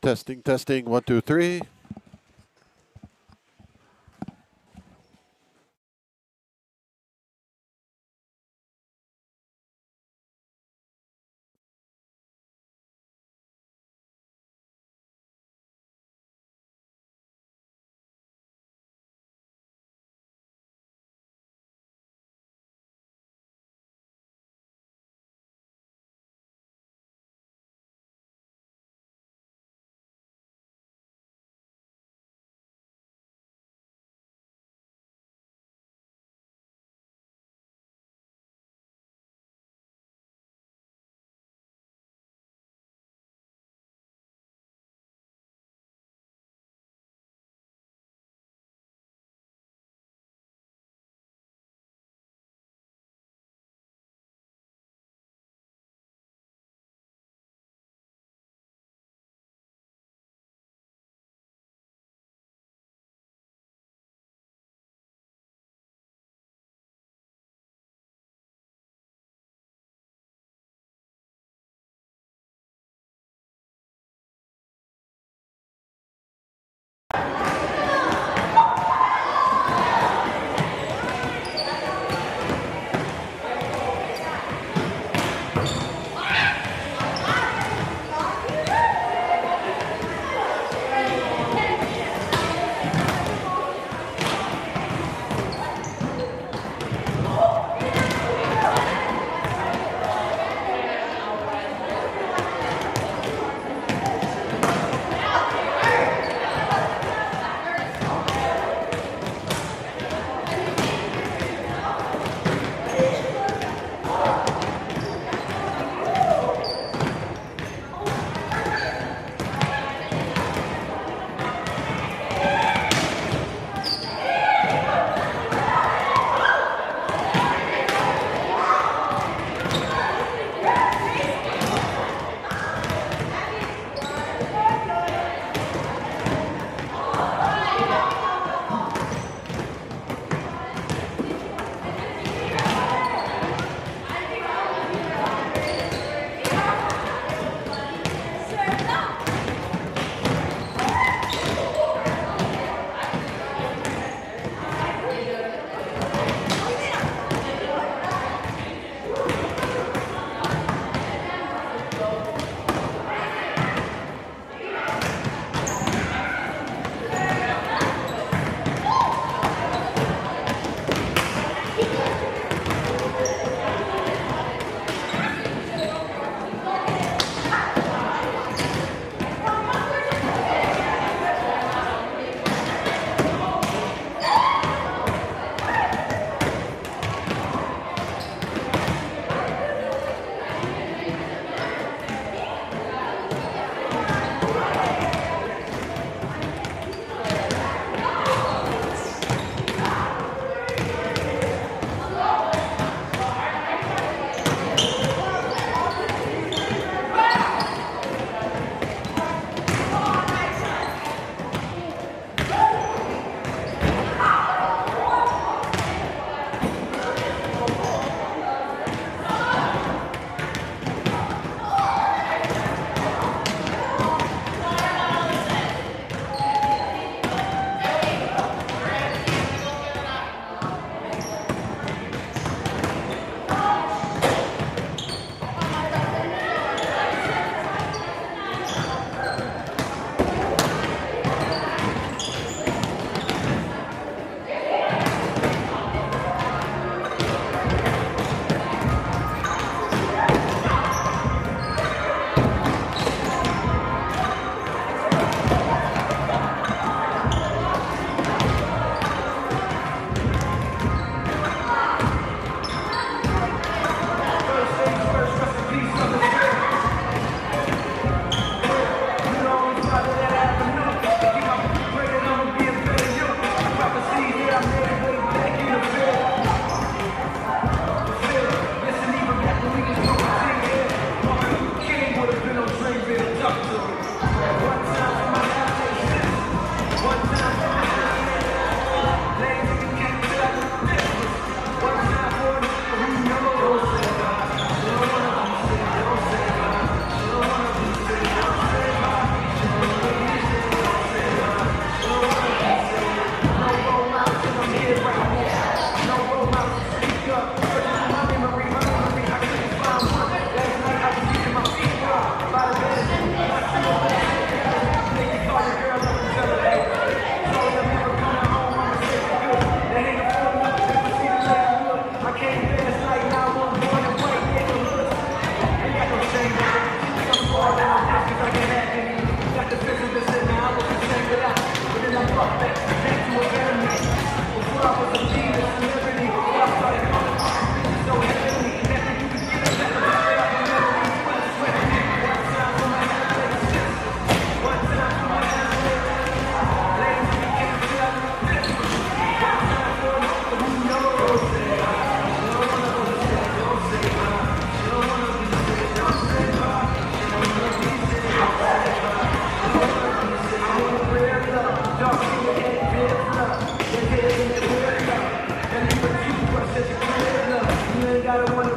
Testing, testing, 1, 2, 3.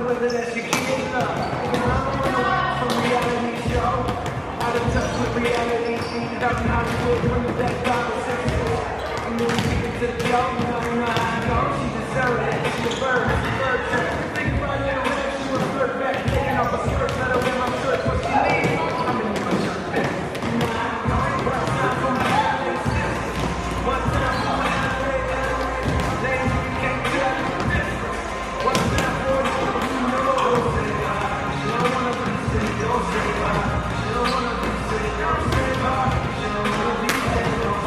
whether that's your kids or from reality show. Out of touch with reality, seen out in Hollywood, bringing back conversations. And then we take it to the joke, you know how I go. She deserved it, she a bird, think about it, when she was flirt back, taking off her skirt, let her wear my shirt, what she needs. I'm in my shirt back. You know how I go, one time for my analysis, one time for my analysis. Ladies, you can't tell the difference. One time for the you know, don't say bye. She don't wanna be sick, don't say bye. She don't wanna be sick, don't say bye. She don't wanna be sick, don't say bye.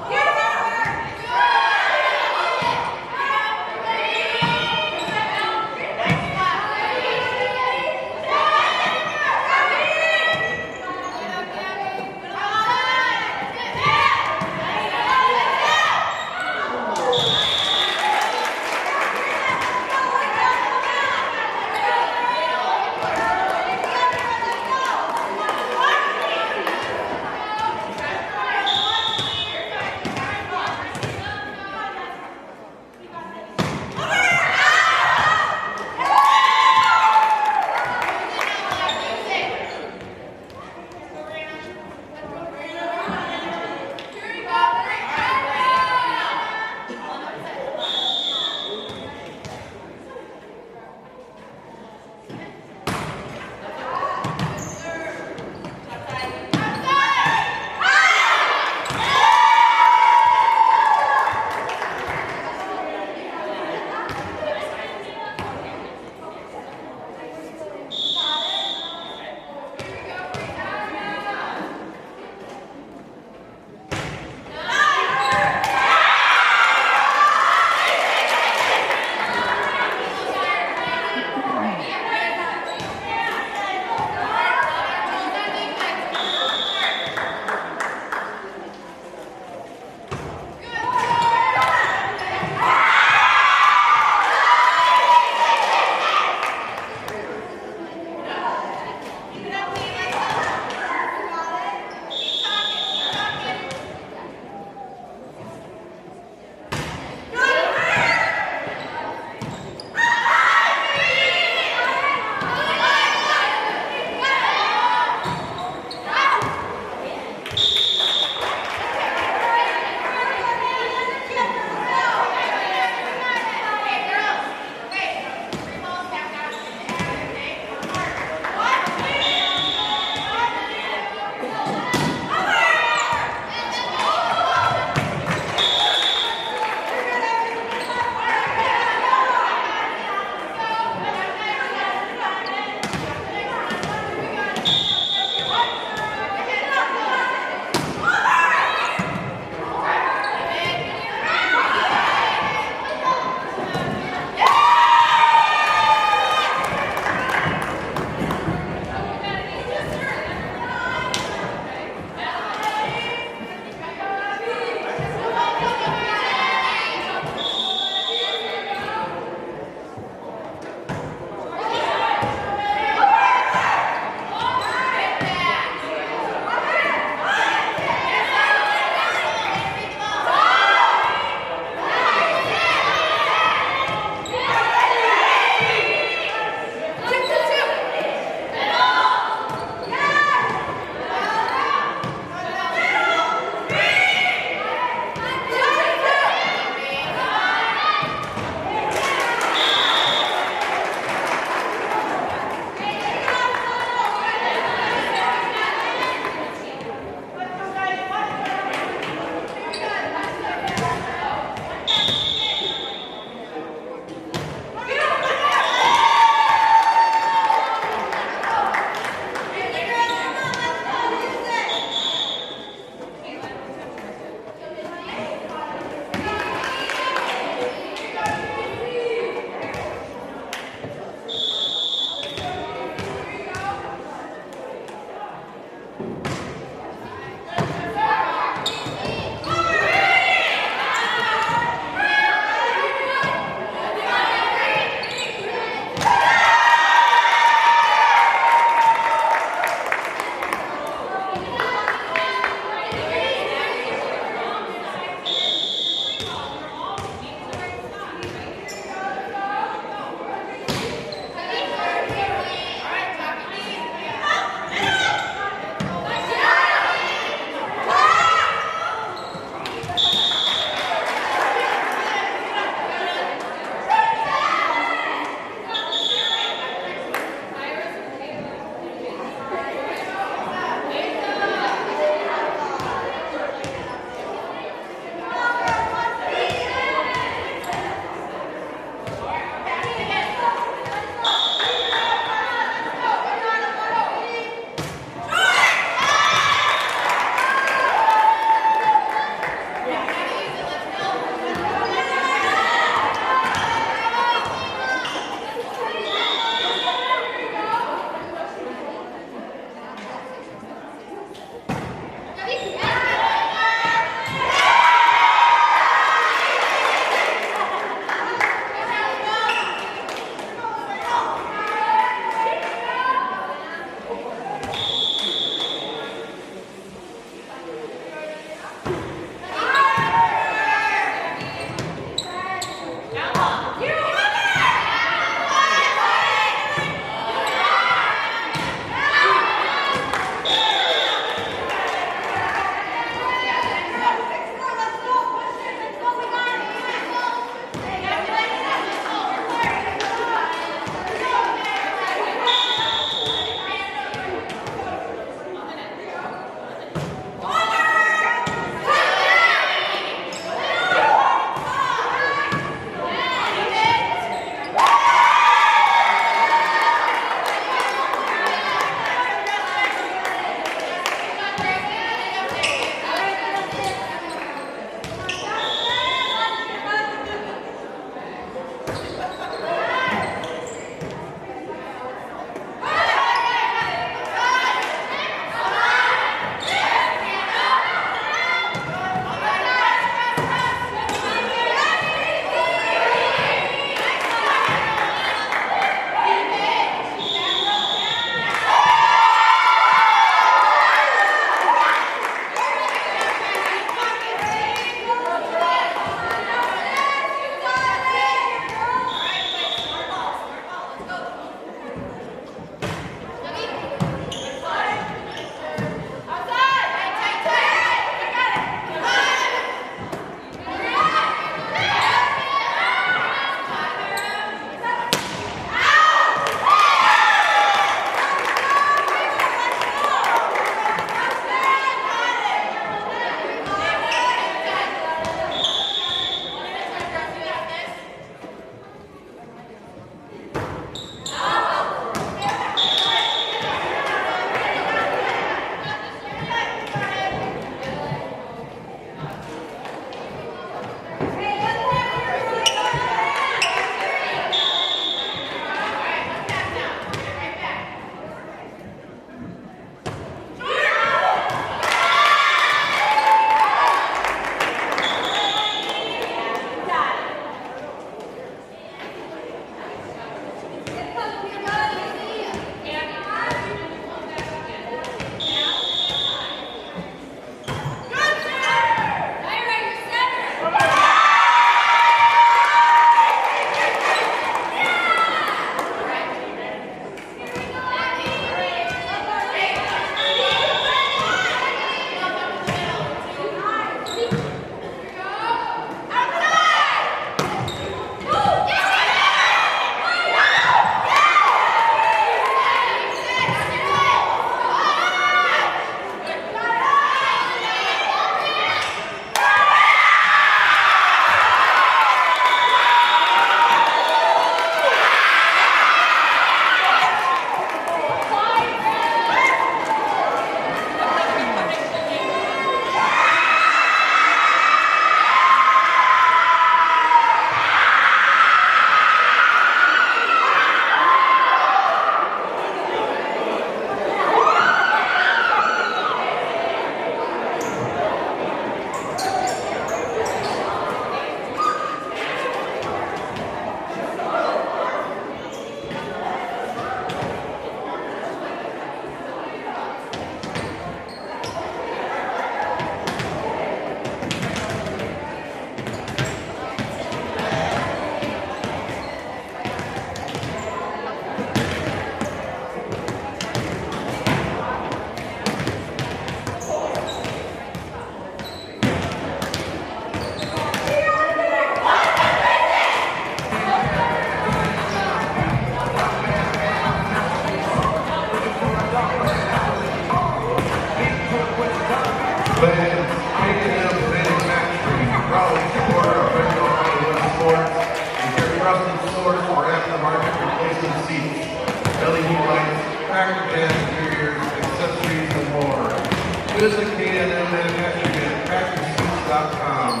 Visit K&M Manufacturing at tractorsuits.com.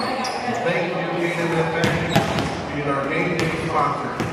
Thank you, K&M Manufacturing, for being our game day sponsor.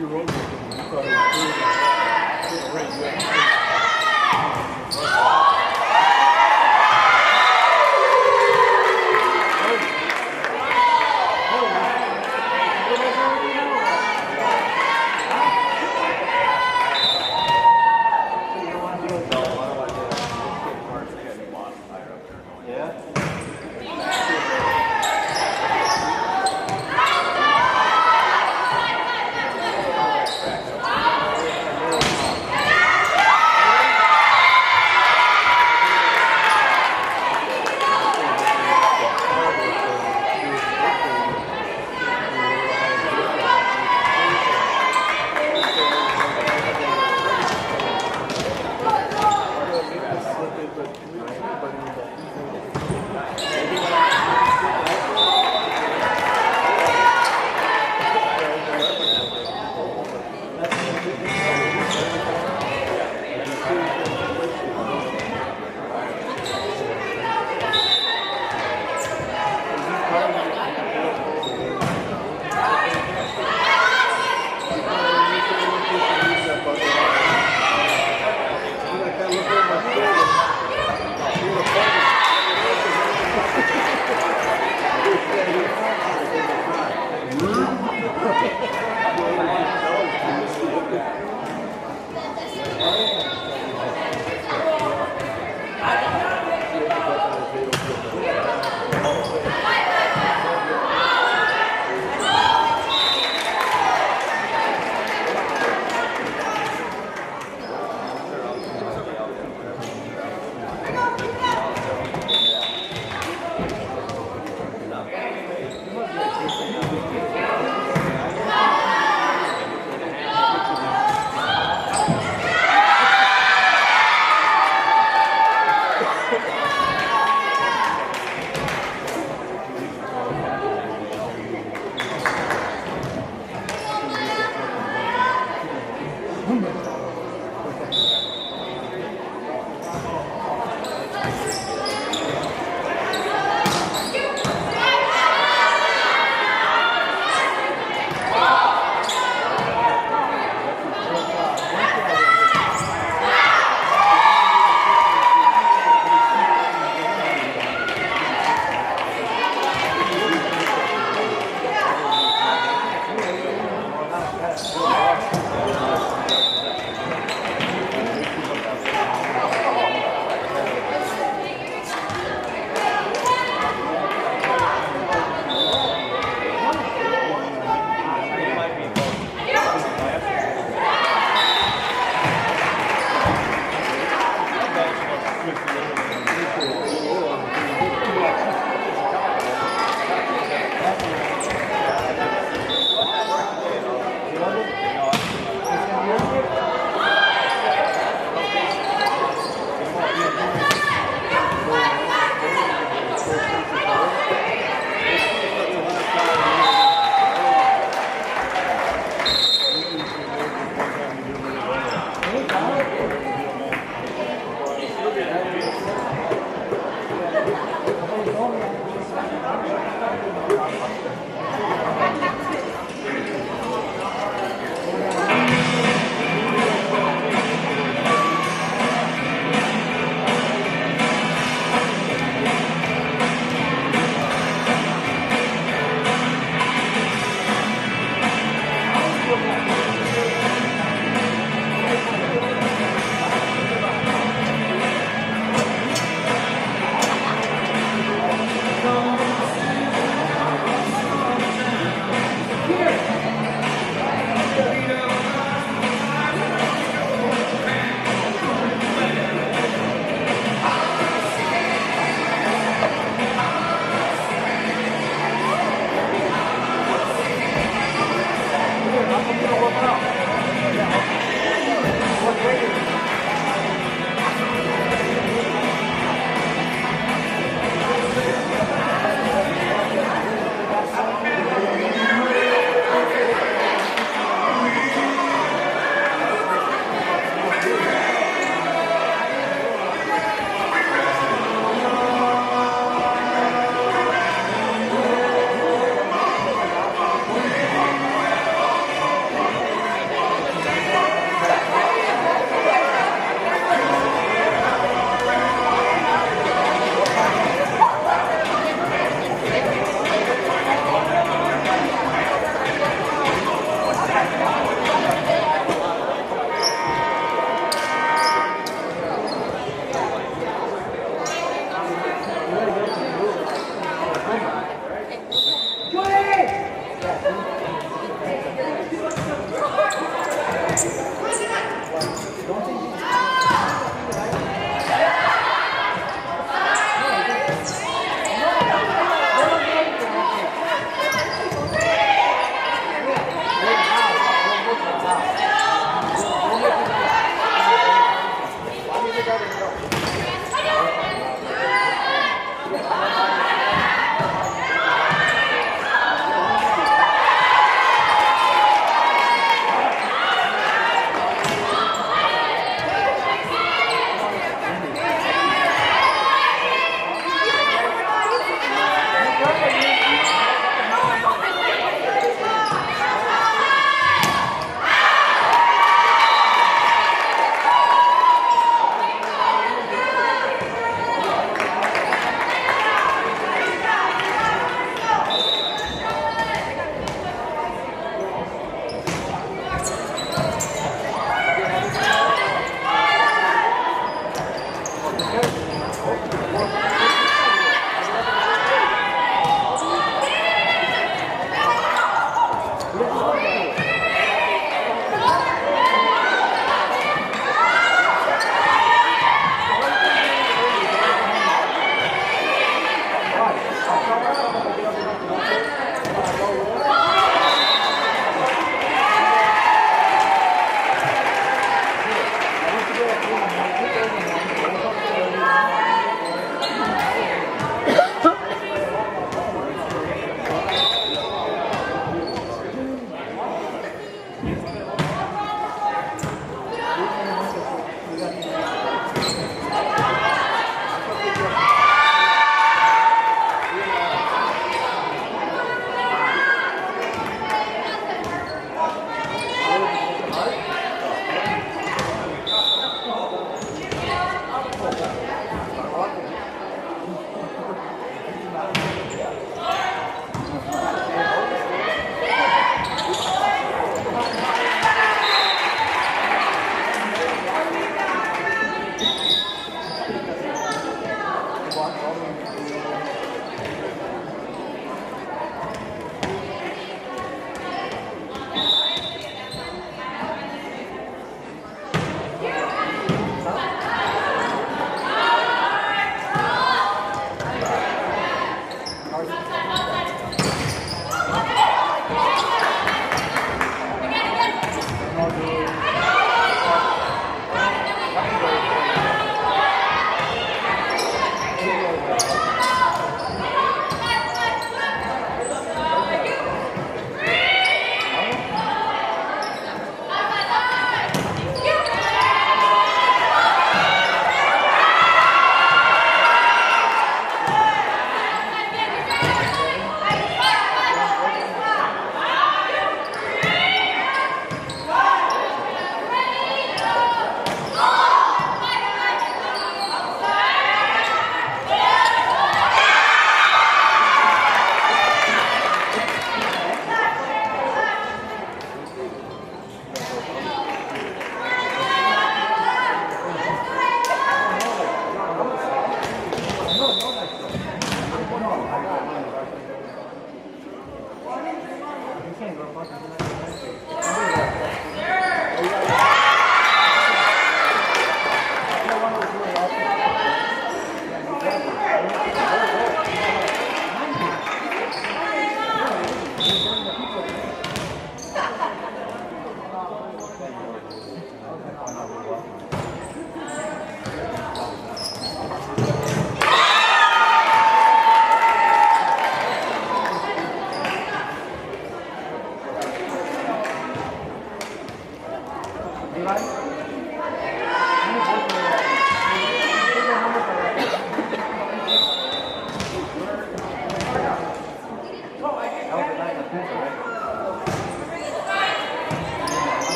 you were over there, you thought it was good. Right, you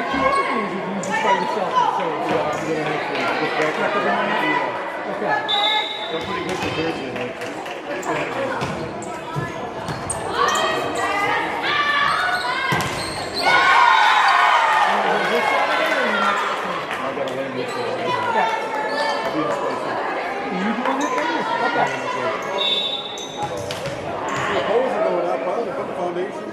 got two other things you can use just by yourself. So Yeah, I'm gonna have to get back Back up on that? Yeah. Okay. I'm pretty good for Thursday night. This Saturday or next? I gotta learn this one. Okay. Be in space. You doing it then? Okay. The poles are going up. I want to put the foundation.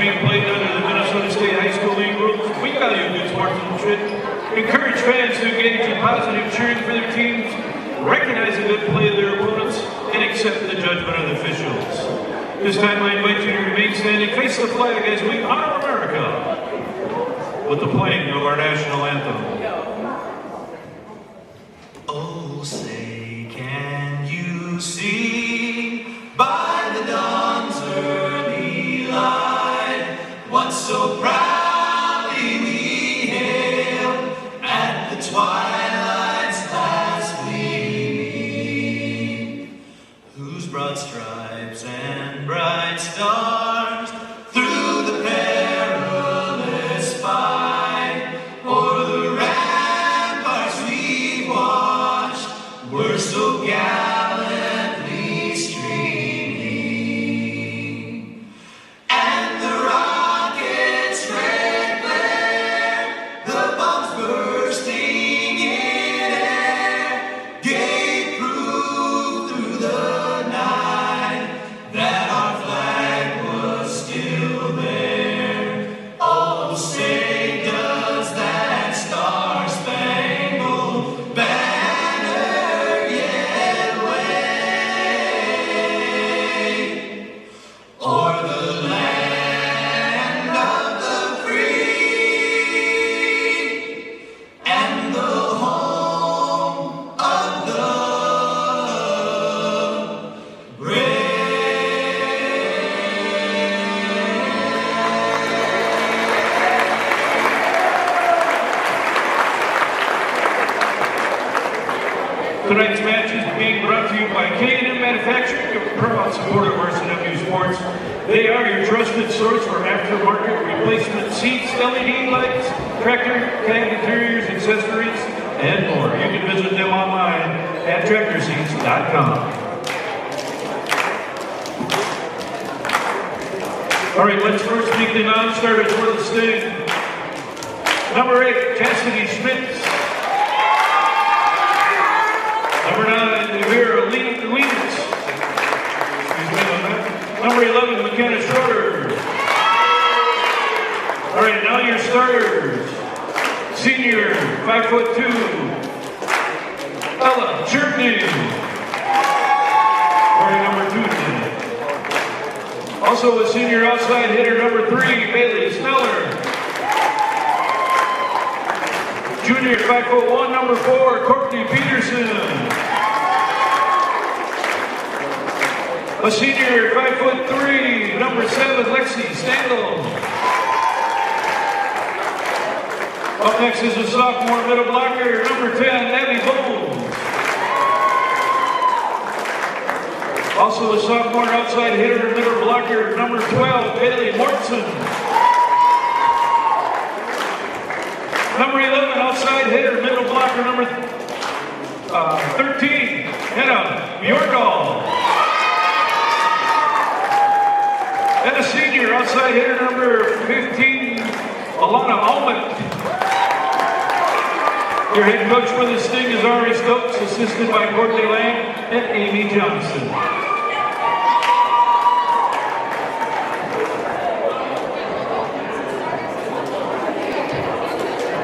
being played under the Minnesota State High School League rules. We value good sportsmanship, encourage fans to engage in positive cheering for their teams, recognize the good play of their opponents, and accept the judgment of the officials. This time I invite you to remain standing, face the flag as we honor America with the playing of our national anthem. Oh, say, can you see by the dawn's early light what so proudly we hailed at the twilight's last gleaming, whose broad stripes and bright stars through the perilous fight o'er the ramparts we watched were so gallantly streaming, and the rocket's red glare, the bombs bursting in air, gave proof through the night that our flag was still there. Oh, say does that star-spangled banner yet wave o'er the land of the free and the home of the brave? Tonight's match is being brought to you by K&M Manufacturing, a proud supporter of RCW Sports. They are your trusted source for aftermarket replacement seats, LED lights, tractor, cab interiors, accessories, and more. You can visit them online at tractorseats.com. All right, let's first meet the non-starters for the Sting. Number 8, Cassidy Schmitz. Number 9, Vera Leeds. Number 11, McKenna Shorter. All right, now your starters. Senior, 5'2", Ella Churtney. Wearing number 2 tonight. Also a senior outside hitter, number 3, Bailey Sneller. Junior, 5'1", number 4, Courtney Peterson. A senior, 5'3", number 7, Lexi Stengel. Up next is a sophomore middle blocker, number 10, Abby Bones. Also a sophomore outside hitter, middle blocker, number 12, Bailey Mortson. Number 11, outside hitter, middle blocker, number 13, Hannah Bjordahl. And a senior, outside hitter, number 15, Alana Almond. Your head coach for the Sting is Ari Stokes, assisted by Courtney Lang and Amy Johnson.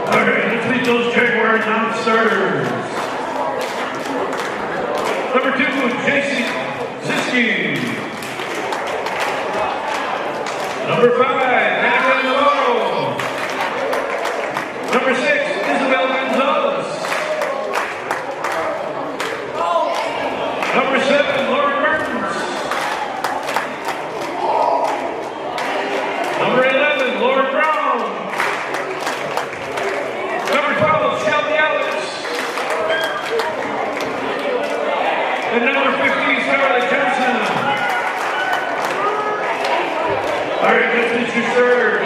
All right, let's meet those Jaguar non-starters. Number 2, JC Siski. Number 5, Hannah Navarro. Number 6, Isabel Gonzalez. Number 7, Lauren Mertens. Number 11, Laura Brown. Number 12, Shelby Ellis. And number 15, Scarlett Johnson. All right, let's meet your third.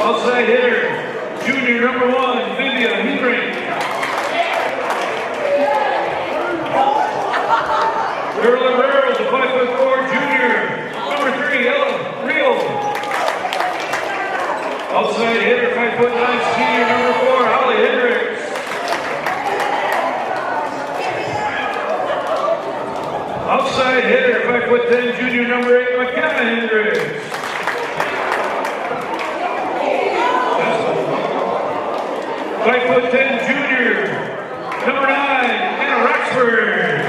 Outside hitter, junior number 1, Vivian Hebrink. Earl Herrera, the 5'4" junior. Number 3, Ella Rio. Outside hitter, 5'9", senior number 4, Holly Hendricks. Outside hitter, 5'10", junior number 8, McKenna Hendricks. 5'10" junior, number 9, Anna Roxford.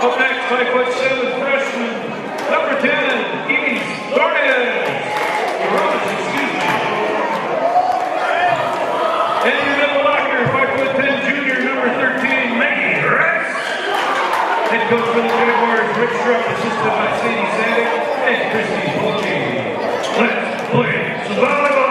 Up next, 5'7" freshman, number 10, Edie Flores. And your middle blocker, 5'10" junior, number 13, Maggie Rex. Head coach for the Jaguars, Rick Struck, assisted by Sadie Sadik and Christy Polke. Let's play some volleyball!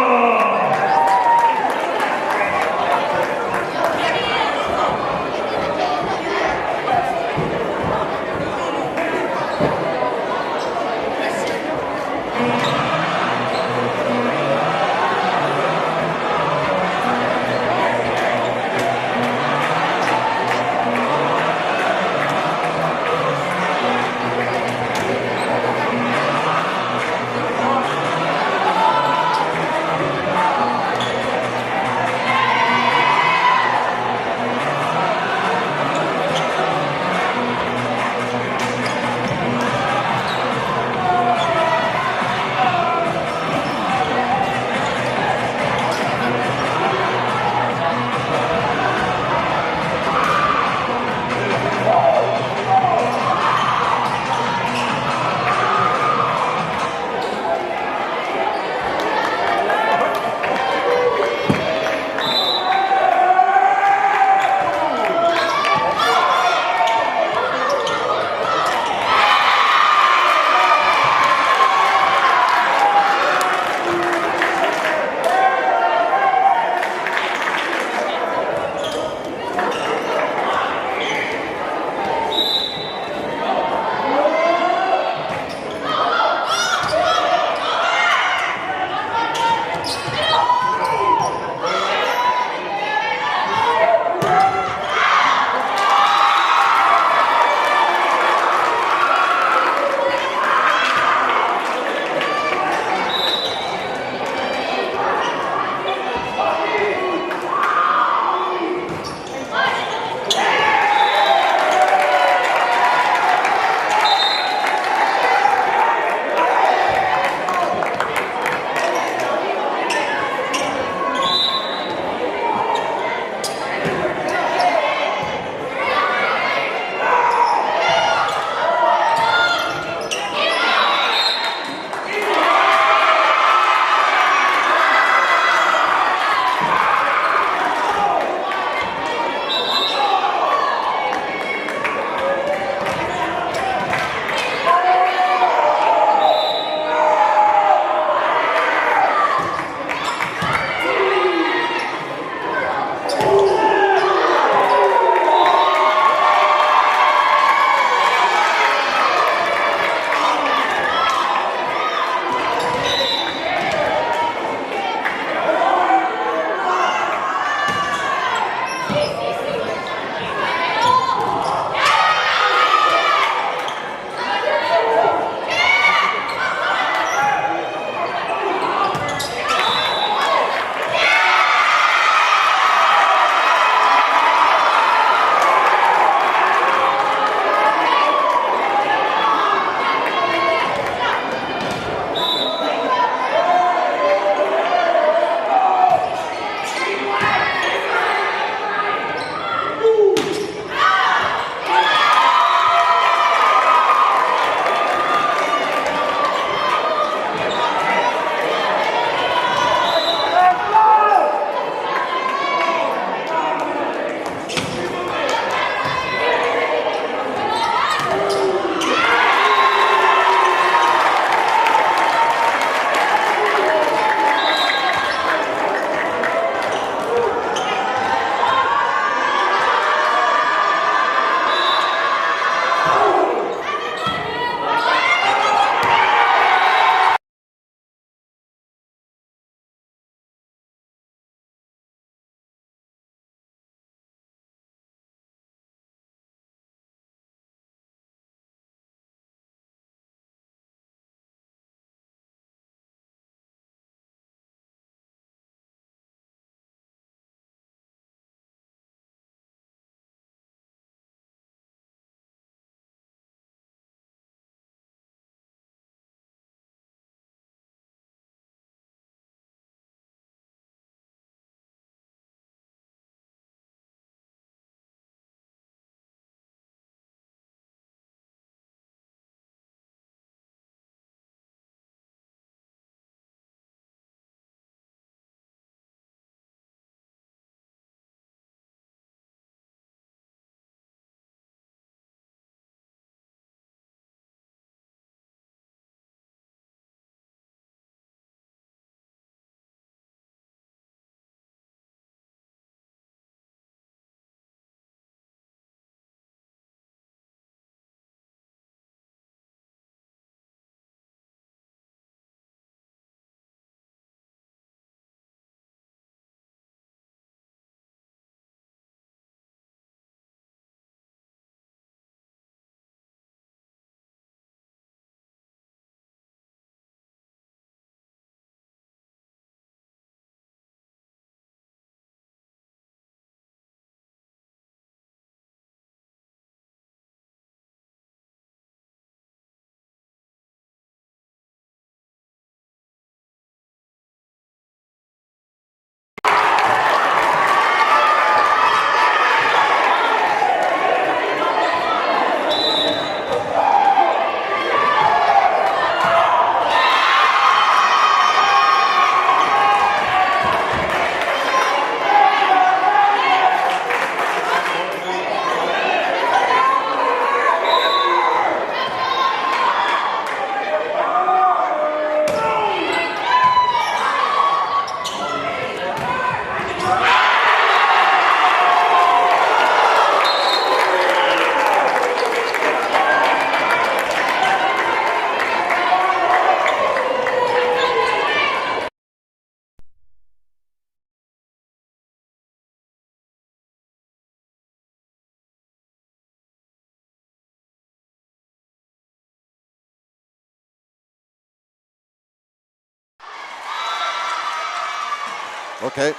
Okay.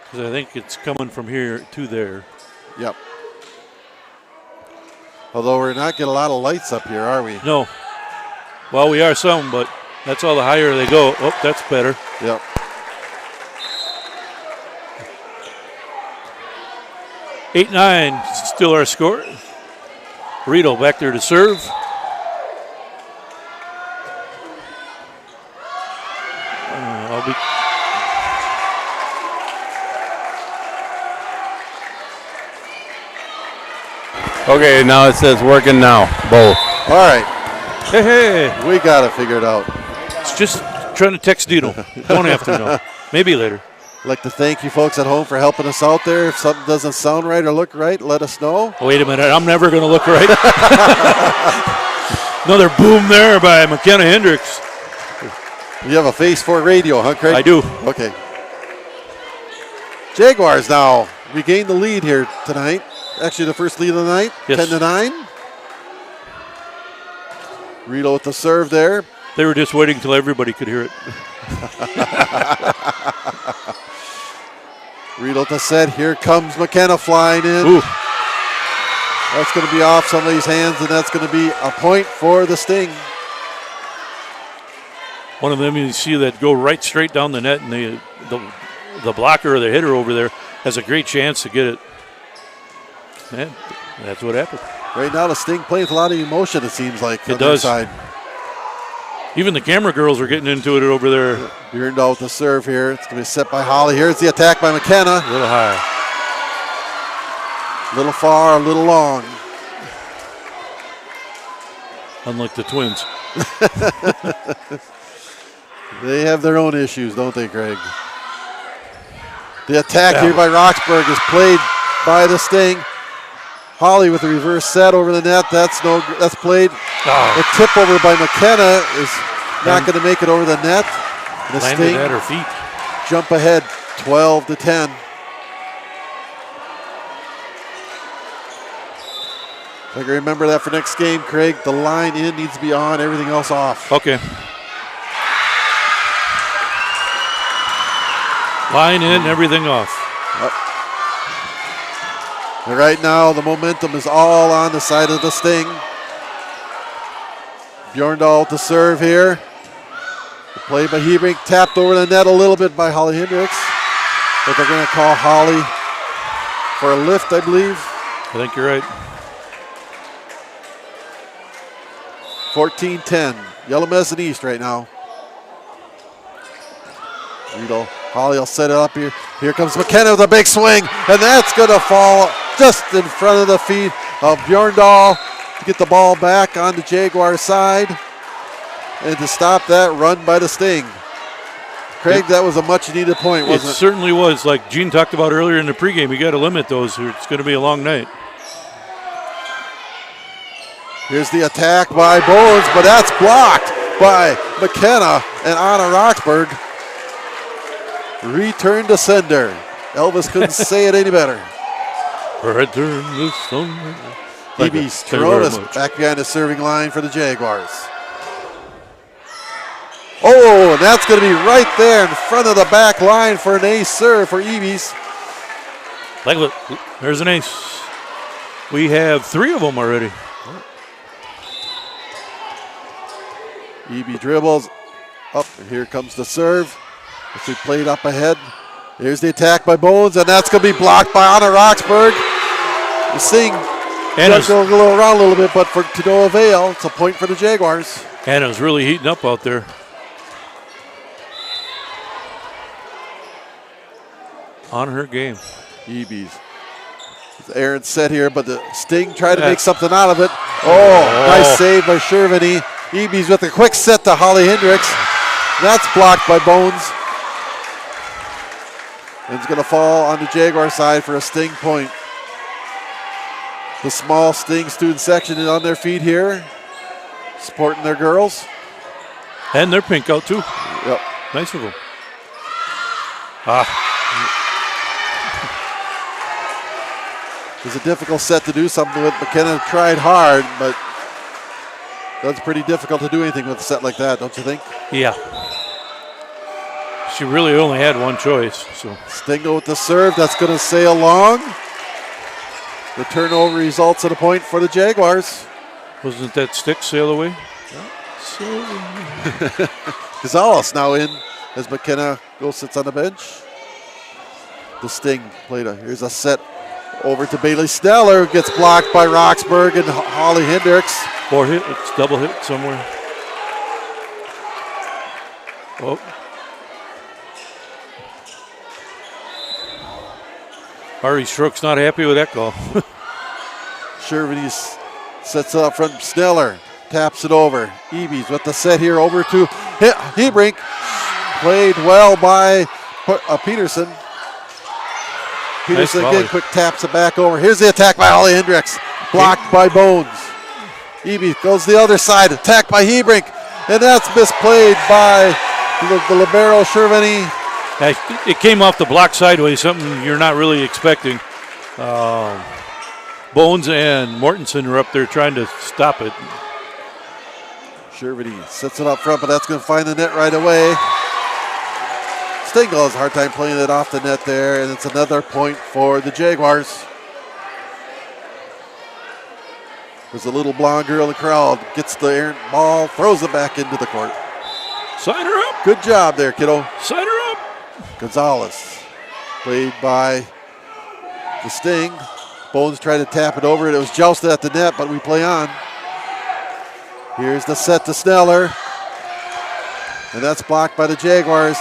Because I think it's coming from here to there. Yep. Although we're not getting a lot of lights up here, are we? No. Well, we are some, but that's all the higher they go. Oh, that's better. Yep. Eight, 9, still our score. Rito back there to serve. Okay, now it says working now, both. All right. Hey. We got to figure it out. It's just trying to text Dino. Don't have to know. Maybe later. I'd like to thank you folks at home for helping us out there. If something doesn't sound right or look right, let us know. Wait a minute. I'm never going to look right. Another boom there by McKenna Hendricks. You have a face for radio, huh, Craig? I do. Okay. Jaguars now regain the lead here tonight. Actually, the first lead of the night, Yes. 10-9. Rito with the serve there. They were just waiting until everybody could hear it. Rito with the set. Here comes McKenna flying in. Ooh. That's going to be off somebody's hands, and that's going to be a point for the Sting. One of them, you see that go right straight down the net, and the blocker or the hitter over there has a great chance to get it. Man, that's what happened. Right now, the Sting playing with a lot of emotion, it seems like. It on their does. side. Even the camera girls are getting into it over there. Bjorndal with the serve here. It's going to be set by Holly. Here's the attack by McKenna. A little high. A little far, a little long. Unlike the Twins. They have their own issues, don't they, Greg? The attack here by Roxburgh is played by the Sting. Holly with a reverse set over the net. That's played. The tip over by McKenna is not going to make it over the net. The Landed Sting at her feet. jump ahead 12-10. Like, remember that for next game, Craig. The line in needs to be on, everything else off. Okay. Line in, everything off. And right now, the momentum is all on the side of the Sting. Bjorndal to serve here. The play by Hebrink, tapped over the net a little bit by Holly Hendricks. But they're going to call Holly for a lift, I believe. I think you're right. 14-10. Yellow Medicine East right now. Rito. Holly will set it up here. Here comes McKenna with a big swing, and that's going to fall just in front of the feet of Bjorndal to get the ball back on the Jaguar side and to stop that run by the Sting. Craig, that was a much-needed point, wasn't it? It certainly was. Like Gene talked about earlier in the pregame, you got to limit those, or it's going to be a long night. Here's the attack by Bones, but that's blocked by McKenna and Anna Roxburgh. Return to sender. Elvis couldn't say it any better. Return to sender. Evie's Toronis back behind the serving line for the Jaguars. Oh, and that's going to be right there in front of the back line for an ace serve for Evie's. There's an ace. We have 3 of them already. Evie dribbles up, and here comes the serve. As we played up ahead. Here's the attack by Bones, and that's going to be blocked by Anna Roxburgh. You see, go around a little bit, but to no avail. It's a point for the Jaguars. Anna's really heating up out there. On her game. Ebies. Aaron set here, but the Sting tried to make something out of it. Oh, nice save by Shervany. Ebies with a quick set to Holly Hendricks. That's blocked by Bones. And it's going to fall on the Jaguar side for a Sting point. The small Sting student section is on their feet here, supporting their girls. And they're pink out too. Yep. Nice of them. It was a difficult set to do something with. McKenna tried hard, but That's pretty difficult to do anything with a set like that, don't you think? Yeah. She really only had one choice. So Stingo with the serve. That's going to sail long. The turnover results in a point for the Jaguars. wasn't that stick sail away? Gonzalez now in as McKenna sits on the bench. The Sting played here's a set over to Bailey Sneller. Gets blocked by Roxburgh and Holly Hendricks. Or hit, it's double hit somewhere. Oh. Ari Stroke's not happy with that call. Shervany sets it up front. Sneller taps it over. Ebies with the set here over to Hebrink. Played well by Peterson. Peterson Nice again, quick taps it back over. Here's the attack by Holly Hendricks. Blocked by Bones. Eby goes the other side. Attacked by Hebrink. And that's misplayed by the libero Shervany. It came off the block sideways, something you're not really expecting. Bones and Mortensen are up there trying to stop it. Shervany sets it up front, but that's going to find the net right away. Stingle has a hard time playing it off the net there, and it's another point for the Jaguars. There's a little blonde girl in the crowd, gets the errant ball, throws it back into the court. Sign her up. Good job there, kiddo. Sign her up. Gonzalez, played by the Sting. Bones tried to tap it over. It was jousted at the net, but we play on. Here's the set to Sneller. And that's blocked by the Jaguars.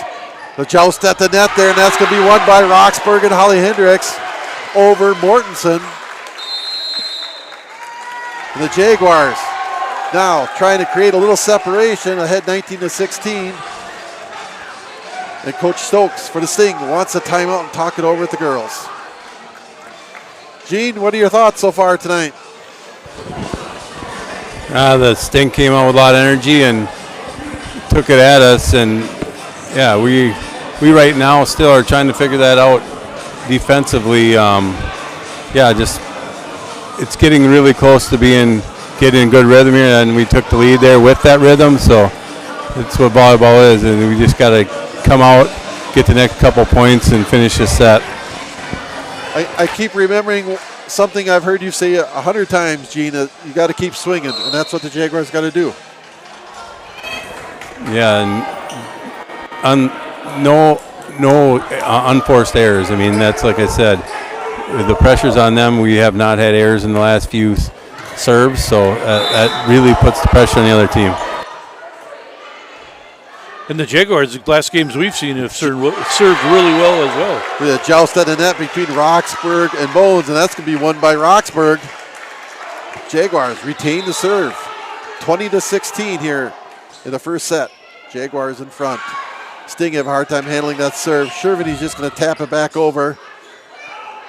The joust at the net there, and that's going to be won by Roxburgh and Holly Hendricks over Mortensen. And the Jaguars now trying to create a little separation, ahead 19-16. And Coach Stokes for the Sting wants a timeout and talk it over with the girls. Gene, what are your thoughts so far tonight? The Sting came out with a lot of energy and took it at us, and yeah, we right now still are trying to figure that out defensively. Just it's getting really close to getting good rhythm here, and we took the lead there with that rhythm, so that's what volleyball is, and we just got to come out, get the next couple points, and finish this set. I keep remembering something I've heard you say 100 times, Gene, that you got to keep swinging, and that's what the Jaguars got to do. Yeah, and no unforced errors. I mean, that's like I said, the pressure's on them. We have not had errors in the last few serves, so that really puts the pressure on the other team. And the Jaguars, the last games we've seen, have served really well as well. With a joust at the net between Roxburgh and Bones, and that's going to be won by Roxburgh. Jaguars retain the serve. 20-16 here in the first set. Jaguars in front. Sting have a hard time handling that serve. Shervany's just going to tap it back over.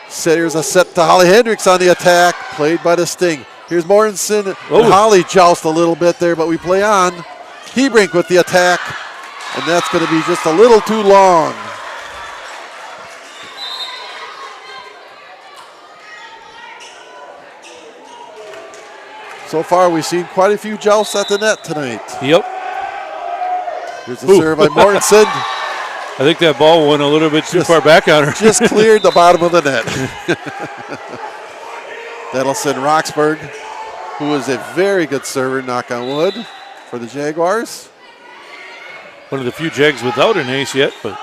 Here's a set to Holly Hendricks on the attack, played by the Sting. Here's Mortensen and Holly joust a little bit there, but we play on. Hebrink with the attack, and that's going to be just a little too long. So far, we've seen quite a few jousts at the net tonight. Yep. Here's the serve by Mortensen. I think that ball went a little bit too far back on her. Just cleared the bottom of the net. That'll send Roxburgh, who is a very good server, knock on wood, for the Jaguars. One of the few Jags without an ace yet, but.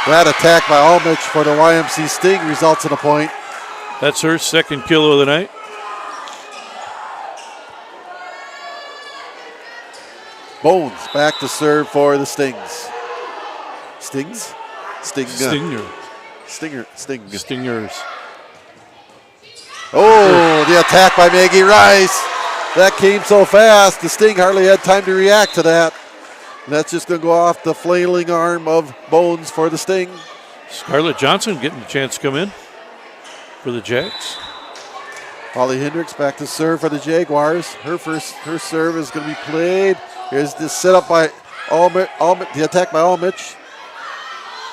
That attack by Almich for the YMC Sting results in a point. That's her second kill of the night. Bones back to serve for the Stings. Stings? Stingers. Oh, the attack by Maggie Rice. That came so fast, the Sting hardly had time to react to that. And that's just going to go off the flailing arm of Bones for the Sting. Scarlett Johnson getting a chance to come in for the Jags. Holly Hendricks back to serve for the Jaguars. Her serve is going to be played. Here's the setup by Almich, the attack by Almich.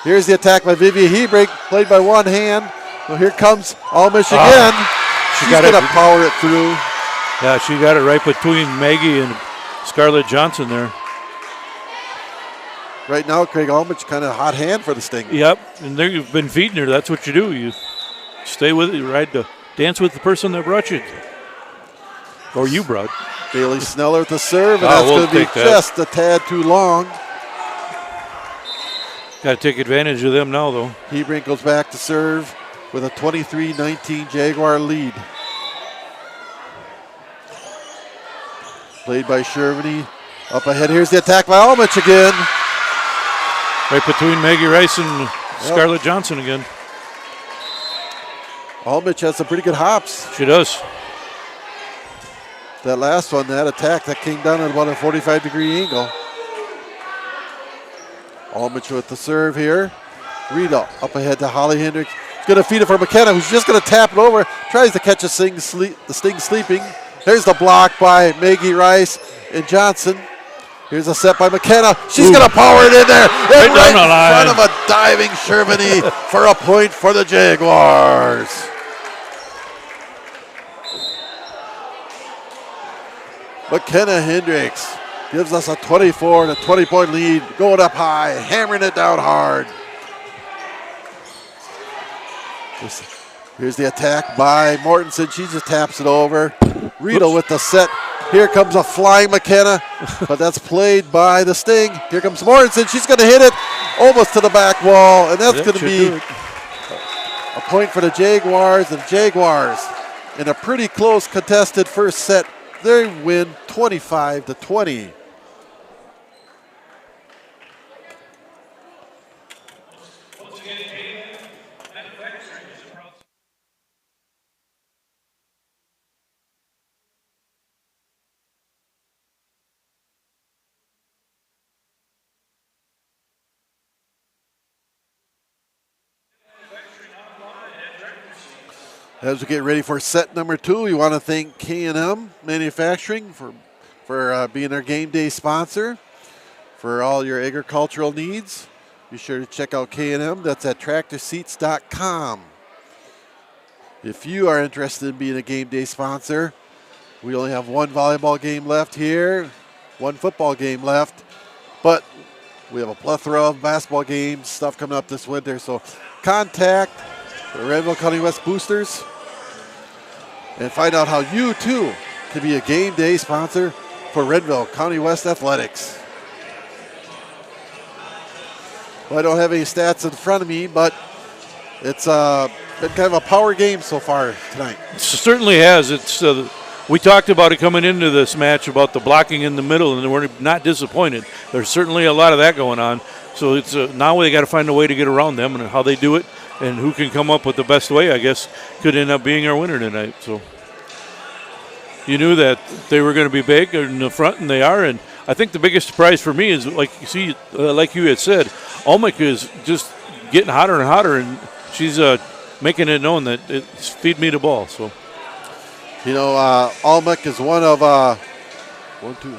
Here's the attack by Vivian Hebrink, played by one hand. Well, here comes Almich again. She's going to power it through. Yeah, she got it right between Maggie and Scarlett Johnson there. Right now, Craig Almich kind of hot hand for the Sting. Yep, and there you've been feeding her. That's what you do. You stay with it. You dance with the person that brought you, or you brought. Bailey Sneller with the serve, and Oh, that's we'll going to be take that. just a tad too long. Got to take advantage of them now, though. Hebring goes back to serve with a 23-19 Jaguar lead. Played by Shervany. Up ahead, here's the attack by Almich again. Right between Maggie Rice and Scarlett Johnson again. Almich has some pretty good hops. She does. That last one, that attack, that came down at about a 45-degree angle. Almich with the serve here. Rita up ahead to Holly Hendricks. She's going to feed it for McKenna, who's just going to tap it over. Tries to catch the Sting sleeping. There's the block by Maggie Rice and Johnson. Here's a set by McKenna. She's going to power it in there. And Right down right the in line. front of a diving Shervany for a point for the Jaguars. McKenna Hendricks gives us a 24 and a 20-point lead. Going up high, hammering it down hard. Here's the attack by Mortensen. She just taps it over. Rito with the set. Here comes a flying McKenna, but that's played by the Sting. Here comes Mortensen. She's going to hit it almost to the back wall, and that's That going to should be do it. a point for the Jaguars. And Jaguars, in a pretty close contested first set, they win 25-20. As we get ready for set number 2, we want to thank K&M Manufacturing for being our game day sponsor for all your agricultural needs. Be sure to check out K&M. That's at tractorseats.com. If you are interested in being a game day sponsor, we only have one volleyball game left here, one football game left, but we have a plethora of basketball games, stuff coming up this winter. So contact the Renville County West Boosters and find out how you too can be a game day sponsor for Renville County West Athletics. Well, I don't have any stats in front of me, but it's been kind of a power game so far tonight. It certainly has. It's we talked about it coming into this match about the blocking in the middle, and we're not disappointed. There's certainly a lot of that going on. So it's now they got to find a way to get around them, and how they do it, and who can come up with the best way, I guess, could end up being our winner tonight. So you knew that they were going to be big in the front, and they are. And I think the biggest surprise for me is, like you had said, Almich is just getting hotter and hotter, and she's making it known that it's feed me the ball. So, you know, Almich is one of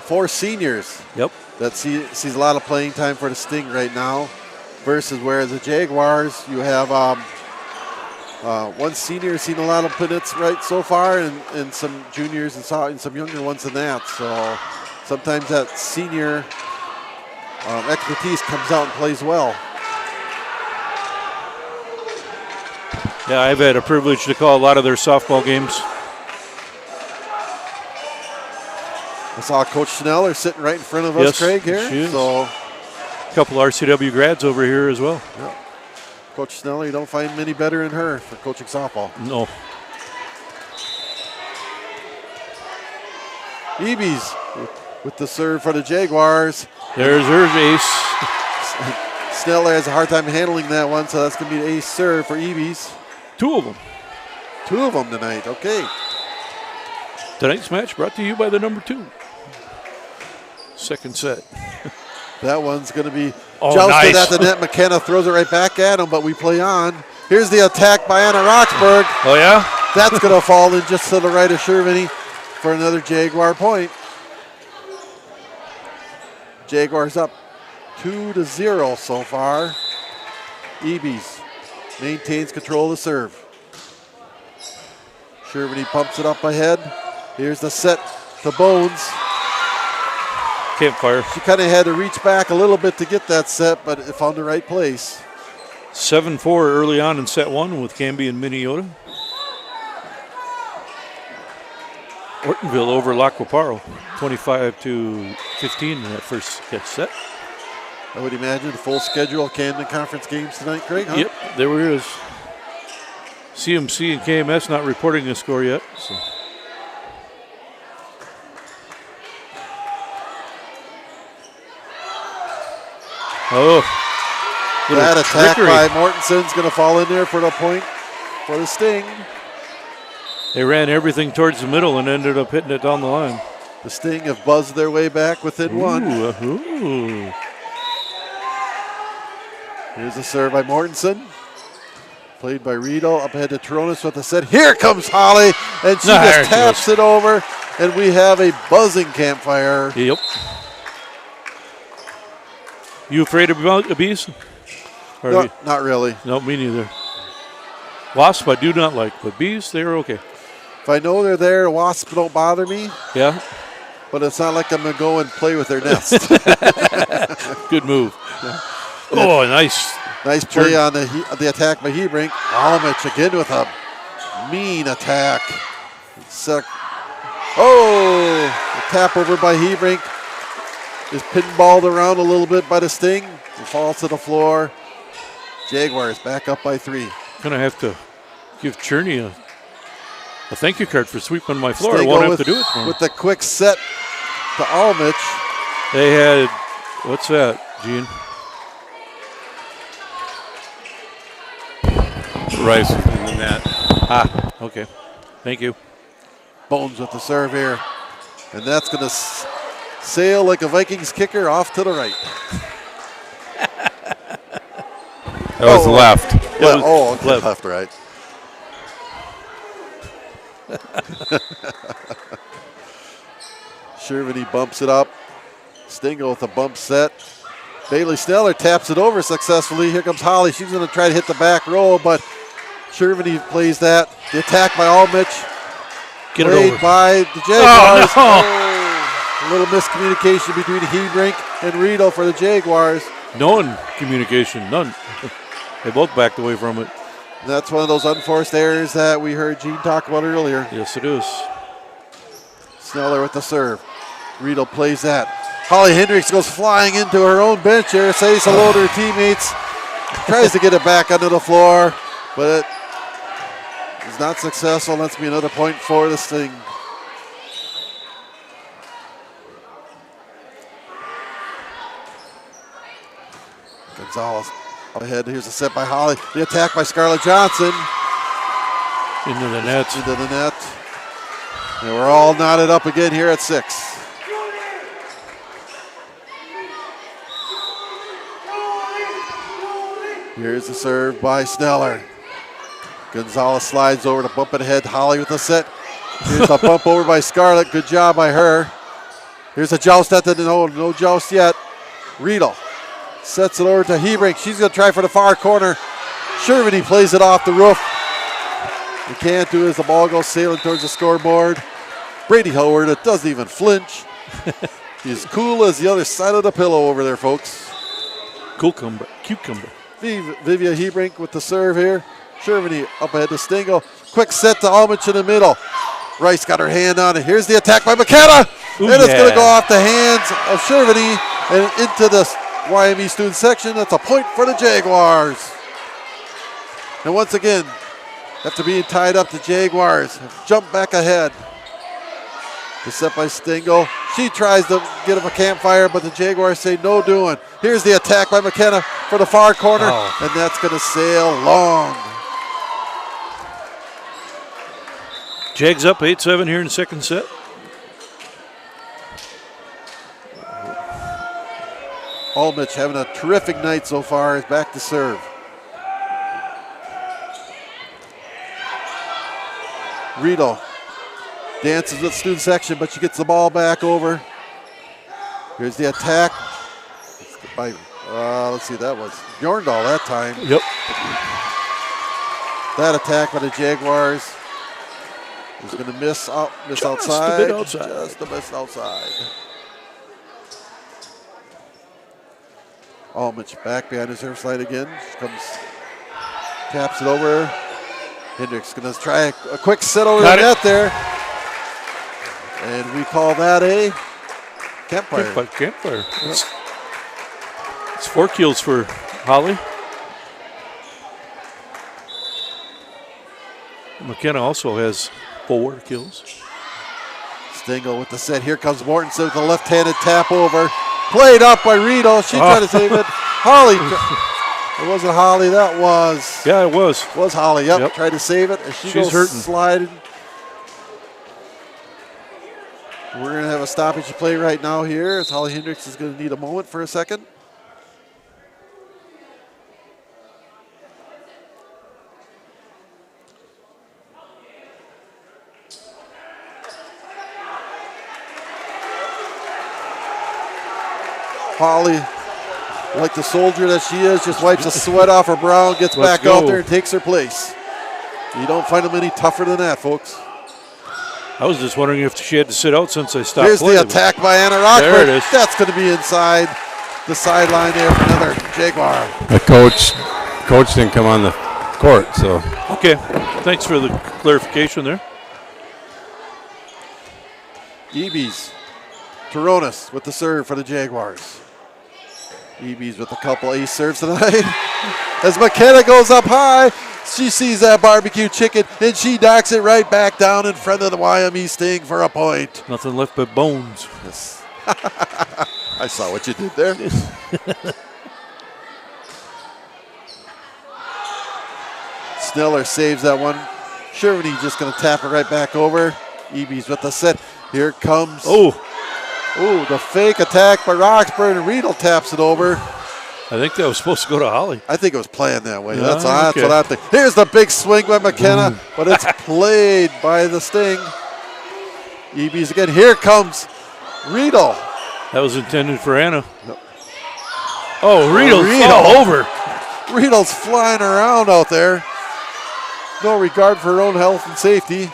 4 seniors. Yep. That sees a lot of playing time for the Sting right now, versus whereas the Jaguars, you have one senior seen a lot of minutes right so far, and some juniors and some younger ones than that. So sometimes that senior expertise comes out and plays well. Yeah, I've had a privilege to call a lot of their softball games. I saw Coach Schneller sitting right in front of us, Craig, here. She is. So A couple RCW grads over here as well. yeah. Coach Schneller, you don't find many better than her for coaching softball. No. Ebies with the serve for the Jaguars. There's her ace. Schneller has a hard time handling that one, so that's going to be an ace serve for Ebies. 2 of them. 2 of them tonight. Okay. Tonight's match brought to you by the number 2. Second set. That one's going to be Oh, jousted nice. at the net. McKenna throws it right back at him, but we play on. Here's the attack by Anna Roxburgh. Oh, yeah? That's going to fall in just to the right of Shervany for another Jaguar point. Jaguars up 2-0 so far. Ebies maintains control of the serve. Shervany pumps it up ahead. Here's the set to Bones. Campfire. She kind of had to reach back a little bit to get that set, but it found the right place. 7-4 early on in set one with Canby and Minneota. Ortonville over Lac-Qui-Parle, 25-15 in that first set. I would imagine full schedule of Camden Conference games tonight, Craig, huh? Yep, there it is. CMC and KMS not reporting a score yet. So. Oh, That attack trickery by Mortenson's going to fall in there for the point for the Sting. They ran everything towards the middle and ended up hitting it down the line. The Sting have buzzed their way back within one. Ooh. Here's a serve by Mortensen. Played by Riedel. Up ahead to Toronis with the set. Here comes Holly, and she There just she taps it over, and we have a buzzing campfire. Yep. You afraid of bees? Or No, not really. No, me neither. Wasp I do not like, but bees, they're okay. If I know they're there, wasps don't bother me, Yeah, but it's not like I'm going to go and play with their nest. good move. Oh, nice. Nice play on the attack by Hebrink. Almich again with a mean attack. The tap over by Hebrink is pinballed around a little bit by the Sting. It falls to the floor. Jaguars back up by 3. Gonna have to give Cherney a thank you card for sweeping my floor. I Sting won't have with, to do it for him. with the quick set to Almich. They had, what's that, Gene? Rice in the net. Ah, okay. Thank you. Bones with the serve here. And that's going to sail like a Vikings kicker off to the right. That was left. Okay, left. left, right. Shervany bumps it up. Stingle with a bump set. Bailey Sneller taps it over successfully. Here comes Holly. She's going to try to hit the back row, but Shervany plays that. The attack by Almich. Get it Played over. by the Jaguars. Oh, A little miscommunication between Hebrink and Riedel for the Jaguars. None communication, none. They both backed away from it. And that's one of those unforced errors that we heard Gene talk about earlier. Yes, it is. Sneller with the serve. Riedel plays that. Holly Hendricks goes flying into her own bench here, says hello to her teammates. Tries to get it back onto the floor, but it is not successful. That's be another point for the Sting. Gonzalez up ahead. Here's a set by Holly. The attack by Scarlett Johnson. Into the net. Into the net. And we're all knotted up again here at 6. Here's the serve by Sneller. Gonzalez slides over to bump it ahead. Holly with the set. Here's a bump over by Scarlett. Good job by her. Here's a joust at the no joust yet. Riedel sets it over to Hebrink. She's going to try for the far corner. Shervany plays it off the roof. You can't do it as the ball goes sailing towards the scoreboard. Brady Howard, it doesn't even flinch. He's cool as the other side of the pillow over there, folks. Cucumber. Vivia Hebrink with the serve here. Shervany up ahead to Stingle. Quick set to Almich in the middle. Rice got her hand on it. Here's the attack by McKenna. Ooh, and it's going to yeah. go off the hands of Shervany and into the YME student section. That's a point for the Jaguars. And once again, after being tied up, the Jaguars have jumped back ahead. The set by Stingle. She tries to get him a campfire, but the Jaguars say no doing. Here's the attack by McKenna for the far corner, and that's going to sail long. Jags up 8-7 here in the second set. Almich having a terrific night so far. Is back to serve. Riedel dances with student section, but she gets the ball back over. Here's the attack. By, let's see, that was Bjorndal that time. Yep. That attack by the Jaguars. He's going to miss Just outside. a bit outside. Just a miss outside. Almich back behind his serve slide again. Taps it over. Hendricks going to try a quick sit over the net there. And we call that a campfire. Campfire. It's 4 kills for Holly. McKenna also has 4 kills. Stingle with the set. Here comes Mortensen with the left-handed tap over. Played up by Rito. She tried to save it. Holly. It wasn't Holly. That was. Yeah, it was. Was Holly. Yep. Tried to save it. As she's goes hurting. Sliding. We're going to have a stoppage play right now here as Holly Hendricks is going to need a moment for a second. Holly, like the soldier that she is, just wipes the sweat off her brow and gets back out there and takes her place. You don't find them any tougher than that, folks. I was just wondering if she had to sit out since I stopped Here's playing. the attack by Anna Rockford. There it is. That's going to be inside the sideline there for another Jaguar. The coach didn't come on the court, so. Okay, thanks for the clarification there. Ebes, Toronis with the serve for the Jaguars. Ebes with a couple ace serves tonight. As McKenna goes up high, she sees that barbecue chicken and she knocks it right back down in front of the YME Sting for a point. Nothing left but bones. Yes. I saw what you did there. Sniller saves that one. Shervany just going to tap it right back over. Ebes with the set. Here comes. Oh, the fake attack by Roxburgh, and Riedel taps it over. I think that was supposed to go to Holly. I think it was planned that way. Yeah, That's okay. what I think. Here's the big swing by McKenna, but it's played by the Sting. Ebes again. Here comes Riedel. That was intended for Anna. Oh, Riedel all over. Riedel's flying around out there. No regard for her own health and safety.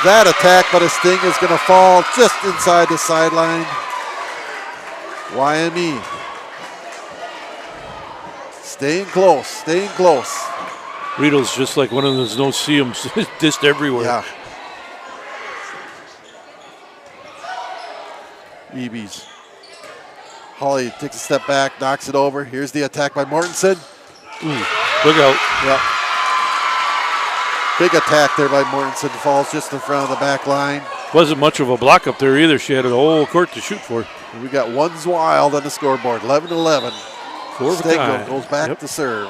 That attack by the Sting is going to fall just inside the sideline. YME. Staying close. Riedel's just like one of those no-see-ums, dissed everywhere. Yeah. Ebes. Holly takes a step back, knocks it over. Here's the attack by Mortensen. Look out. Yeah. Big attack there by Mortensen. Falls just in front of the back line. Wasn't much of a block up there either. She had a whole court to shoot for. And we got one's wild on the scoreboard. 11-11. Stegel goes back to serve.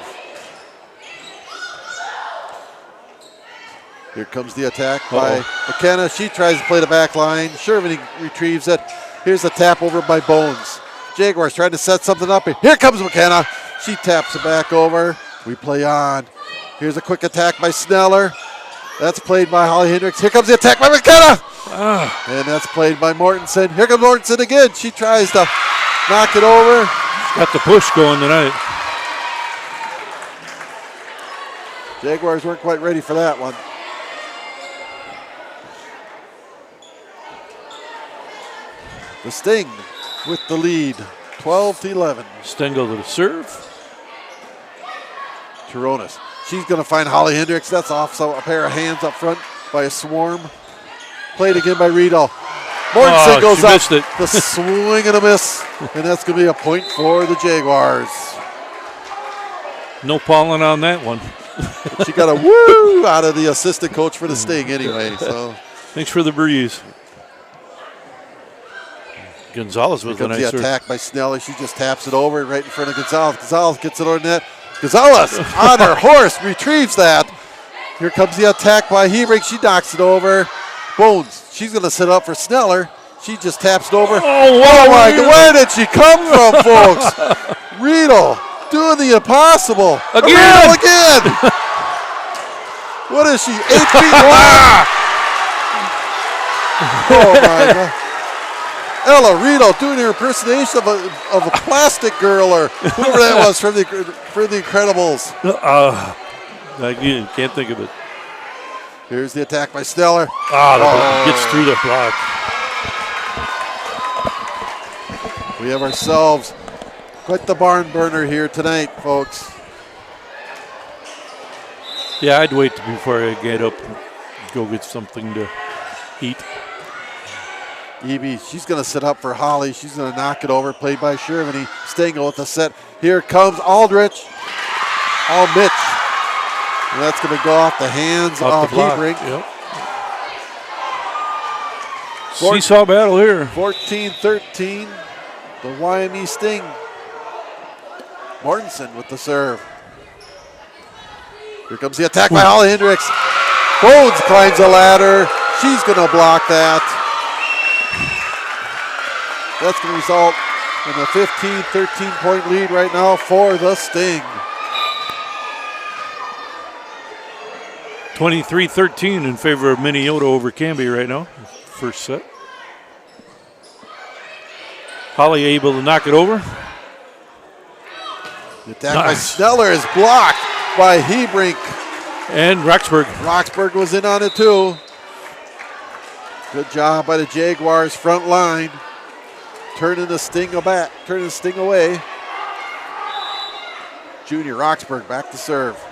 Here comes the attack by McKenna. She tries to play the back line. Shervany retrieves it. Here's the tap over by Bones. Jaguars trying to set something up. Here comes McKenna. She taps it back over. We play on. Here's a quick attack by Sneller. That's played by Holly Hendricks. Here comes the attack by McKenna. And that's played by Mortensen. Here comes Mortensen again. She tries to knock it over. Got the push going tonight. Jaguars weren't quite ready for that one. The Sting with the lead, 12-11. Stengel to the serve. Toronis. She's going to find Holly Hendricks. That's off, so a pair of hands up front by a swarm. Played again by Riedel. Mortensen goes up. Missed it. The swing and a miss. And that's going to be a point for the Jaguars. No pollen on that one. She got a woo out of the assistant coach for the Sting anyway. So thanks for the breeze. Gonzalez with a nice the serve. attack by Snelly. She just taps it over right in front of Gonzalez. Gonzalez gets it on net. Gonzalez on her horse retrieves that. Here comes the attack by Hebring. She knocks it over. Bones. She's going to sit up for Sneller. She just taps it over. Oh my God. Where did she come from, folks? Riedel doing the impossible. Again. What is she, 8 feet long? Oh my God. Ella Riedel doing her impersonation of a plastic girl or whoever that was from the Incredibles. I can't think of it. Here's the attack by Steller. Gets through the block. We have ourselves quite the barn burner here tonight, folks. Yeah, I'd wait before I get up and go get something to eat. Evie, she's going to sit up for Holly. She's going to knock it over, played by Shervany. Stengel with the set. Here comes Aldrich. Mitch. And that's going to go off the hands of Hebrink. Yep. Seesaw battle here. 14-13. The YME Sting. Mortensen with the serve. Here comes the attack by Holly Hendricks. Bones climbs a ladder. She's going to block that. That's going to result in a 15-13 point lead right now for the Sting. 23-13 in favor of Minneota over Canby right now. First set. Holly able to knock it over. The attack by Sneller is blocked by Hebrink. And Roxburgh. Roxburgh was in on it too. Good job by the Jaguars front line. Turning the Sting away. Junior Roxburgh back to serve.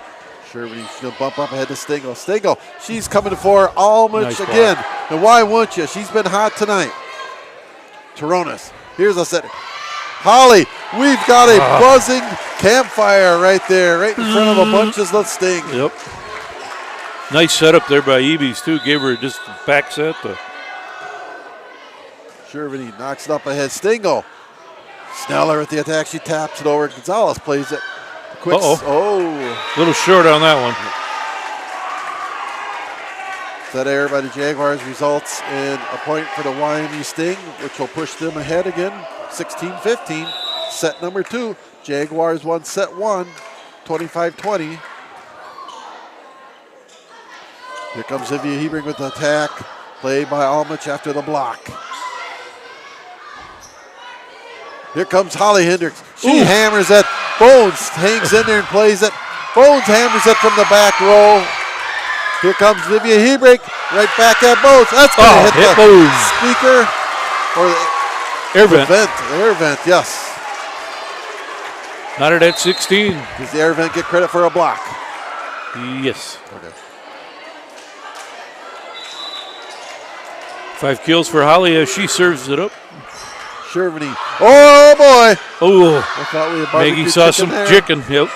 Shervany, she's going to bump up ahead to Stingle. Stingle, she's coming for Almich Nice again. And why wouldn't you? She's been hot tonight. Toronis, here's a set. Holly, we've got a buzzing campfire right there, right in front of a bunch of the Sting. Yep. Nice setup there by Ebes too. Gave her just a back set. Shervany knocks it up ahead. Stingle. Sneller with the attack. She taps it over. Gonzalez plays it. Quick. Little short on that one. That error by the Jaguars results in a point for the YME Sting, which will push them ahead again, 16-15. Set number 2. Jaguars won set 1, 25-20. Here comes Zivia Hebring with the attack. Played by Almich after the block. Here comes Holly Hendricks. She hammers it. Bones hangs in there and plays it. Bones hammers it from the back row. Here comes Zivia Hebring. Right back at Bones. That's going to hit the Bones. speaker. Or Air vent. The air vent, yes. Not at 16. Does the air vent get credit for a block? Yes. Okay. 5 kills for Holly as she serves it up. Shervany. Oh, boy. Oh, I thought we had barbecue Maggie saw some there. chicken. Yep.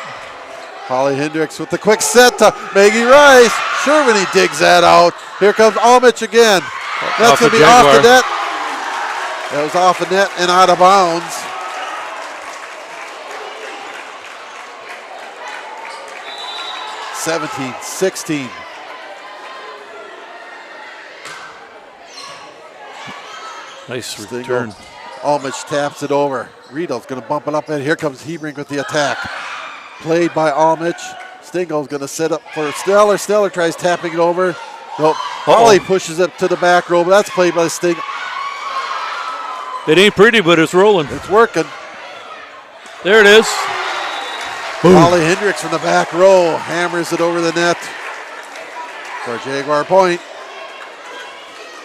Holly Hendricks with the quick set to Maggie Rice. Shervany digs that out. Here comes Almich again. That's going to be off the net. That was off the net and out of bounds. (17-16). Nice return. Almich taps it over. Riedel's going to bump it up, and here comes Hebrink with the attack. Played by Almich. Stingel's going to set up for Steller. Steller tries tapping it over. Nope. Holly pushes it to the back row, but that's played by Sting. It ain't pretty, but it's rolling. It's working. There it is. Boom. Holly Hendricks from the back row hammers it over the net for a Jaguar point.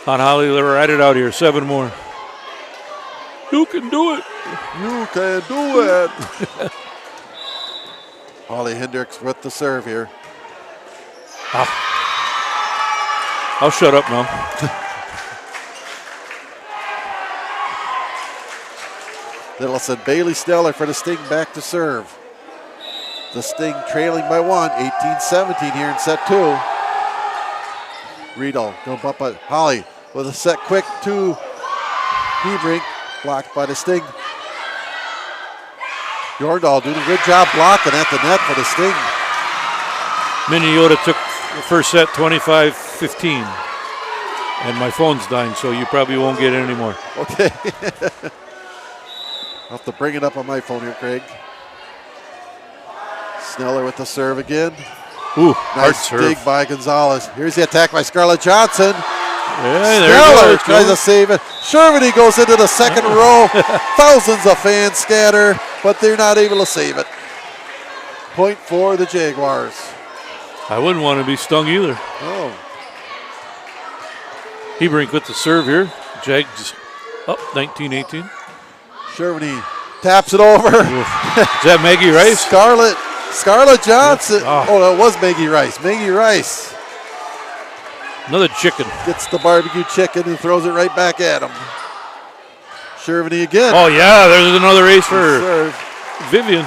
On Holly, they're at it out here. 7 more. You can do it. You can do it. Holly Hendricks with the serve here. I'll shut up now. Littleson, Bailey Steller for the Sting back to serve. The Sting trailing by 1, 18-17 here in set 2. Riedel going bump by Holly with a set quick to Hebrink, blocked by the Sting. Jordahl doing a good job blocking at the net for the Sting. Minnesota took the first set 25-15. And my phone's dying, so you probably won't get it anymore. Okay. I'll have to bring it up on my phone here, Craig. Sneller with the serve again. Ooh, nice dig by Gonzalez. Here's the attack by Scarlett Johnson. Yeah, Sneller tries to save it. Shervany goes into the second row. Thousands of fans scatter, but they're not able to save it. Point for the Jaguars. I wouldn't want to be stung either. Oh. Hebrink with the serve here. Jags up 19-18. Shervany taps it over. Is that Maggie Rice? Scarlett Johnson. Yeah. Oh, that was Maggie Rice. Maggie Rice Another chicken. gets the barbecue chicken and throws it right back at him. Shervany again. Oh, yeah, there's another ace for Serve. Vivian.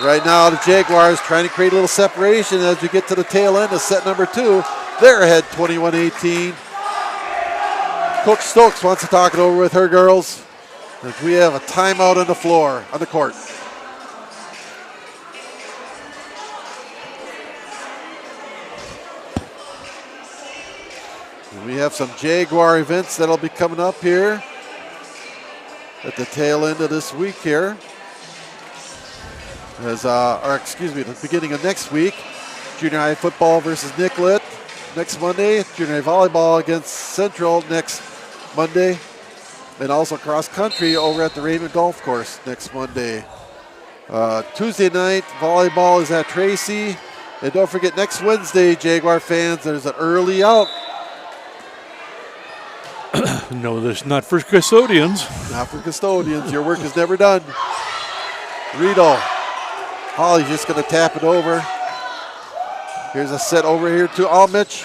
Right now, the Jaguars trying to create a little separation as we get to the tail end of set number 2. They're ahead 21-18. Coach Stokes wants to talk it over with her girls. As we have a timeout on the floor, on the court. And we have some Jaguar events that'll be coming up here at the tail end of this week here. The beginning of next week, junior high football versus Nicollet next Monday, junior high volleyball against Central next Monday, and also cross country over at the Raymond Golf Course next Monday. Tuesday night, volleyball is at Tracy, and don't forget next Wednesday, Jaguar fans, there's an early out. No, there's not for custodians. Not for custodians, your work is never done. Riedel. Holly's just going to tap it over. Here's a set over here to Almich.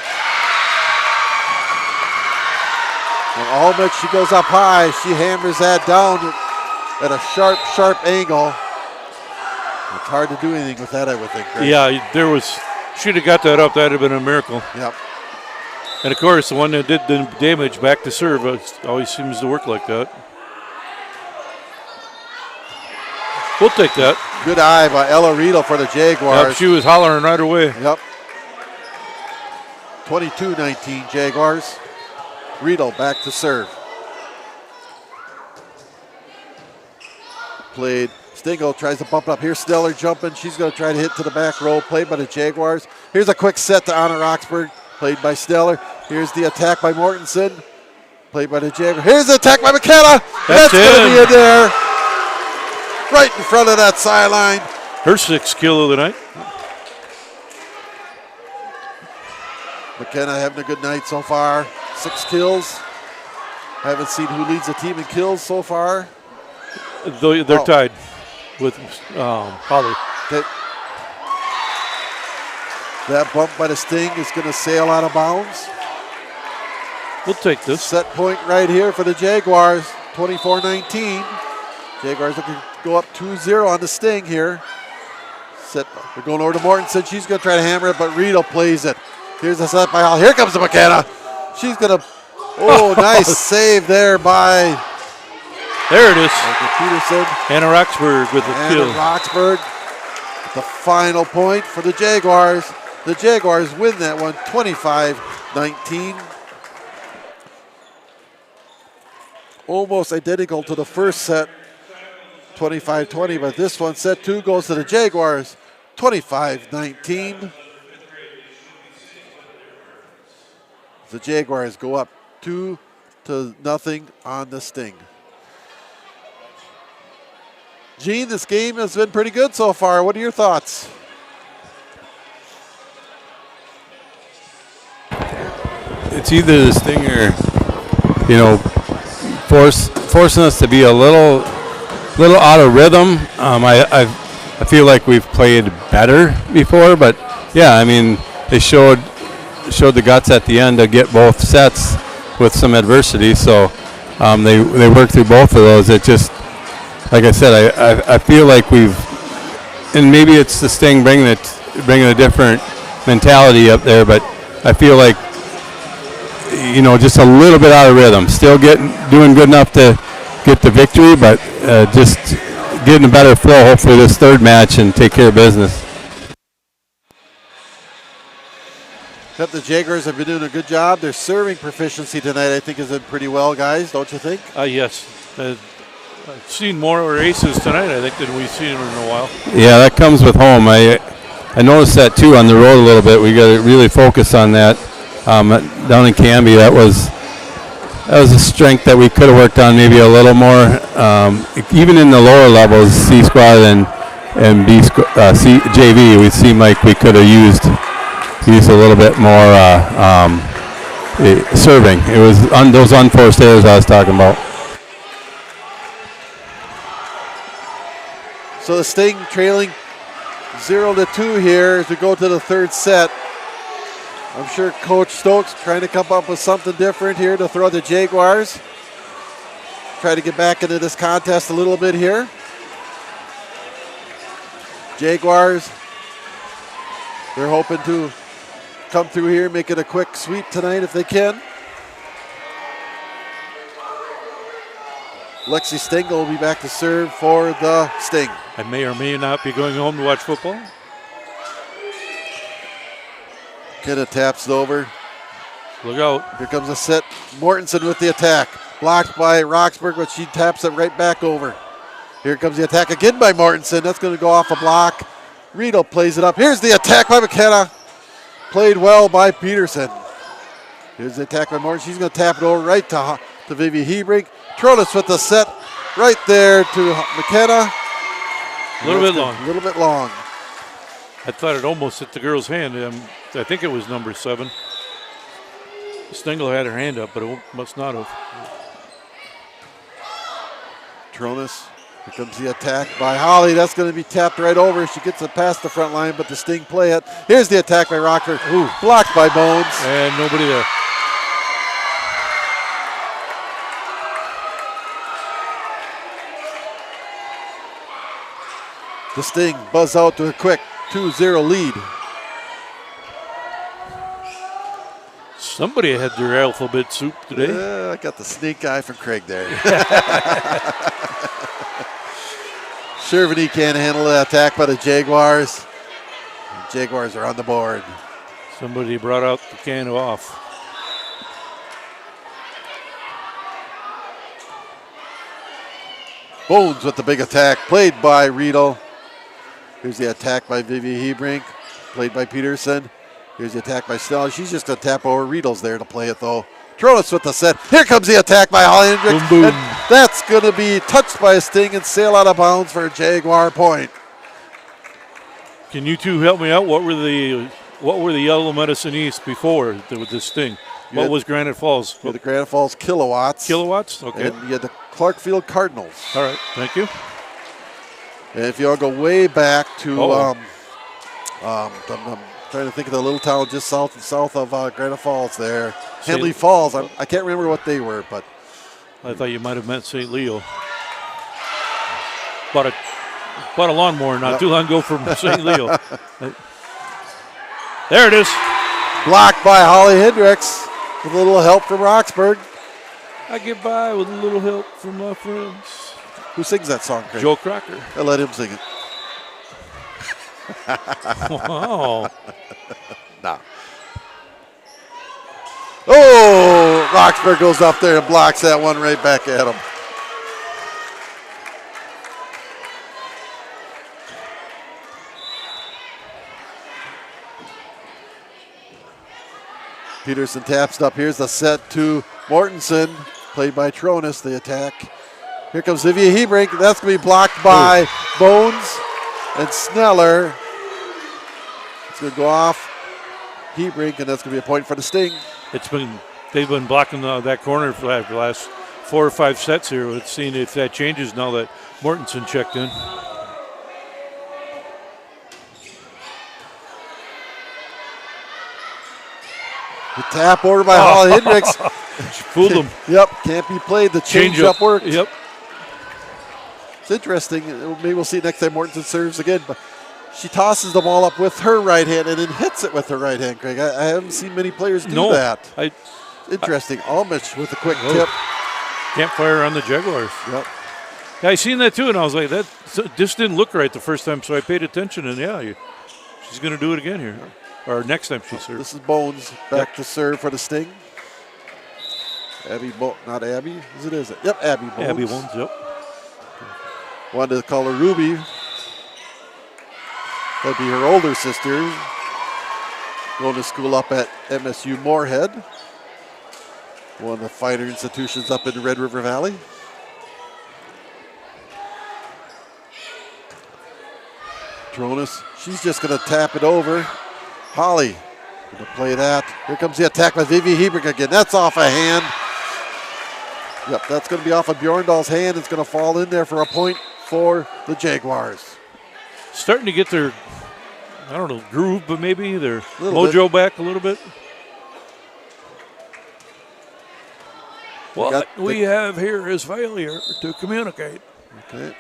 And Almich, she goes up high. She hammers that down at a sharp angle. It's hard to do anything with that, I would think. Right? Yeah, she'd have got that up. That would have been a miracle. Yep. And, of course, the one that did the damage back to serve always seems to work like that. We'll take that. Good eye by Ella Riedel for the Jaguars. Yep, she was hollering right away. Yep. 22-19 Jaguars. Riedel back to serve. Played. Stingle tries to bump it up. Here's Stellar jumping. She's going to try to hit to the back row. Played by the Jaguars. Here's a quick set to Anna Roxburgh. Played by Stellar. Here's the attack by Mortensen. Played by the Jaguars. Here's the attack by McKenna. That's going to be in there. Right in front of that sideline. Her 6th kill of the night. McKenna having a good night so far. 6 kills. Haven't seen who leads the team in kills so far. They're tied with Holly. That bump by the Sting is going to sail out of bounds. We'll take this. Set point right here for the Jaguars. 24-19. Jaguars looking to go up 2-0 on the Sting here. They're going over to Mortensen. She's going to try to hammer it, but Riedel plays it. Here's a set by Hall. Here comes the McKenna. She's going to, nice save there by there it is. Peterson. Anna Roxburgh with the kill. Anna Roxburgh, the final point for the Jaguars. The Jaguars win that one 25-19. Almost identical to the first set, 25-20, but this one, set 2, goes to the Jaguars, 25-19. The Jaguars go up 2-0 on the Sting. Gene, this game has been pretty good so far. What are your thoughts? It's either the Sting or, forcing us to be a little out of rhythm. I feel like we've played better before, but yeah, I mean, they showed the guts at the end to get both sets with some adversity. So they worked through both of those. It just, like I said, I feel like and maybe it's the Sting bringing a different mentality up there, but I feel like just a little bit out of rhythm. Still doing good enough to get the victory, but just getting a better flow. Hopefully this third match and take care of business. The Jaguars have been doing a good job. Their serving proficiency tonight, I think, has been pretty well, guys. Don't you think? Yes. I've seen more aces tonight, I think, than we've seen in a while. Yeah, that comes with home. I noticed that too on the road a little bit. We got to really focus on that. Down in Canby, that was a strength that we could have worked on maybe a little more. Even in the lower levels, C squad and B JV, we seemed like we could have used a little bit more serving. It was those unforced errors I was talking about. So the Sting trailing 0-2 here as we go to the third set. I'm sure Coach Stokes trying to come up with something different here to throw the Jaguars. Try to get back into this contest a little bit here. Jaguars, they're hoping to come through here, make it a quick sweep tonight if they can. Lexi Stengel will be back to serve for the Sting. I may or may not be going home to watch football. Kenna taps it over. Look out. Here comes a set. Mortensen with the attack. Blocked by Roxburgh, but she taps it right back over. Here comes the attack again by Mortensen. That's going to go off a block. Riedel plays it up. Here's the attack by McKenna. Played well by Peterson. Here's the attack by Mortensen. She's going to tap it over right to Vivi Hebrink. Tronis with the set right there to McKenna. A little bit long. A little bit long. I thought it almost hit the girl's hand. I think it was number 7. Stengel had her hand up, but it must not have. Tronis. Here comes the attack by Holly. That's going to be tapped right over. She gets it past the front line, but the Sting play it. Here's the attack by Rocker. Ooh, blocked by Bones. And nobody there. The Sting buzz out to a quick 2-0 lead. Somebody had their alphabet soup today. I got the sneak eye from Craig there. Shervany can't handle the attack by the Jaguars. The Jaguars are on the board. Somebody brought out the can off. Bones with the big attack, played by Riedel. Here's the attack by Vivi Hebrink, played by Peterson. Here's the attack by Snell. She's just going to tap over. Riedel's there to play it, though. Tronis with the set. Here comes the attack by Holly Hendricks. Boom, boom. And that's going to be touched by a Sting and sail out of bounds for a Jaguar point. Can you two help me out? What were the Yellow Medicine East before with this Sting? What was Granite Falls? The Granite Falls Kilowatts. Kilowatts? Okay. And you had the Clarkfield Cardinals. All right. Thank you. And if you all go way back to, I'm trying to think of the little town just south of Granite Falls there. Henley Falls. I can't remember what they were, but. I thought you might have meant St. Leo. Bought a lawnmower not too long ago from St. Leo. There it is. Blocked by Holly Hendricks with a little help from Roxburgh. I get by with a little help from my friends. Who sings that song, Craig? Joe Crocker. I'll let him sing it. Wow. Nah. Oh, Roxburgh goes up there and blocks that one right back at him. Peterson taps it up. Here's the set to Mortensen, played by Tronis, the attack. Here comes Vivian Hebrink. That's going to be blocked by Bones and Sneller. It's going to go off Hebrink, and that's going to be a point for the Sting. They've been blocking that corner for the last 4 or 5 sets here. Let's see if that changes now that Mortensen checked in. The tap order by Holly Hendricks. Fooled him. Yep, can't be played. The change up worked. Yep. It's interesting. Maybe we'll see next time Mortensen serves again. But she tosses the ball up with her right hand and then hits it with her right hand, Craig. I haven't seen many players do that. Interesting. Almich with a quick tip. Campfire on the Jaguars. Yep. Yeah, I seen that too, and I was like, this didn't look right the first time, so I paid attention, and she's going to do it again here. Or next time she serves. This is Bones back to serve for the Sting. Not Abby, is it? Yep, Abby Bones. Abby Bones, yep. Wanted to call her Ruby. That'd be her older sister. Going to school up at MSU Moorhead. One of the finer institutions up in the Red River Valley. Tronis, she's just going to tap it over. Holly Gonna play that. Here comes the attack by Vivi Hebrink again. That's off a hand. Yep, that's going to be off of Bjorndal's hand. It's going to fall in there for a point for the Jaguars. Starting to get their, I don't know, groove, but maybe their Little mojo back a little bit. What we have here is failure to communicate. Okay.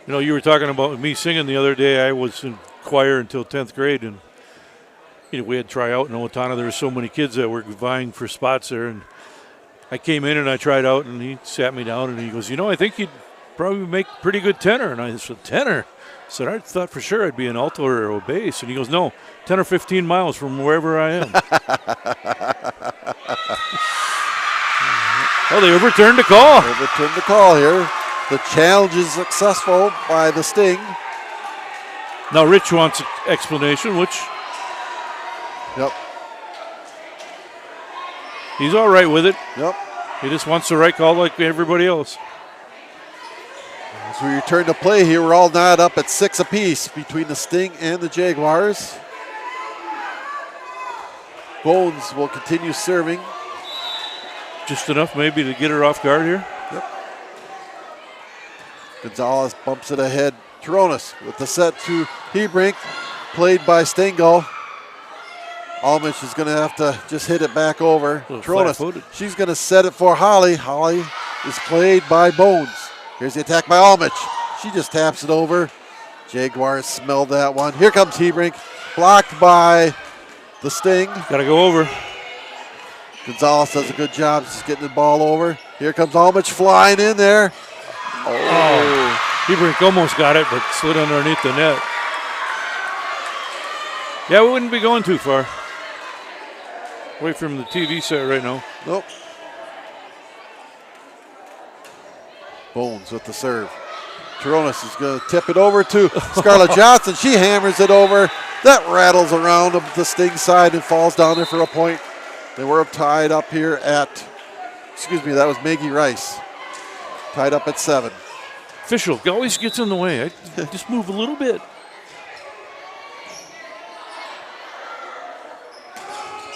You know, you were talking about me singing the other day. I was in choir until 10th grade, and we had tryout in Owatonna. There were so many kids that were vying for spots there, and I came in and I tried out, and he sat me down and he goes, I think you'd probably make pretty good tenor. And I said, tenor? I said, I thought for sure I'd be an alto or a bass. And he goes, no, 10 or 15 miles from wherever I am. Oh, they overturned the call. Overturned the call here. The challenge is successful by the Sting. Now Rich wants an explanation, which Yep. he's all right with it. Yep. He just wants the right call like everybody else. As we return to play here, we're all knotted up at 6 apiece between the Sting and the Jaguars. Bones will continue serving. Just enough maybe to get her off guard here. Gonzalez bumps it ahead. Toronis with the set to Hebrink, played by Stengel. Almich is going to have to just hit it back over. Toronis, she's going to set it for Holly. Holly is played by Bones. Here's the attack by Almich. She just taps it over. Jaguars smelled that one. Here comes Hebrink, blocked by the Sting. Got to go over. Gonzalez does a good job just getting the ball over. Here comes Almich flying in there. Oh. Hebrink almost got it, but slid underneath the net. Yeah, we wouldn't be going too far. Away from the TV set right now. Nope. Bones with the serve. Toronis is going to tip it over to Scarlett Johnson. She hammers it over. That rattles around the Sting side and falls down there for a point. They were tied up here at, that was Maggie Rice. Tied up at 7. Official always gets in the way. I just move a little bit.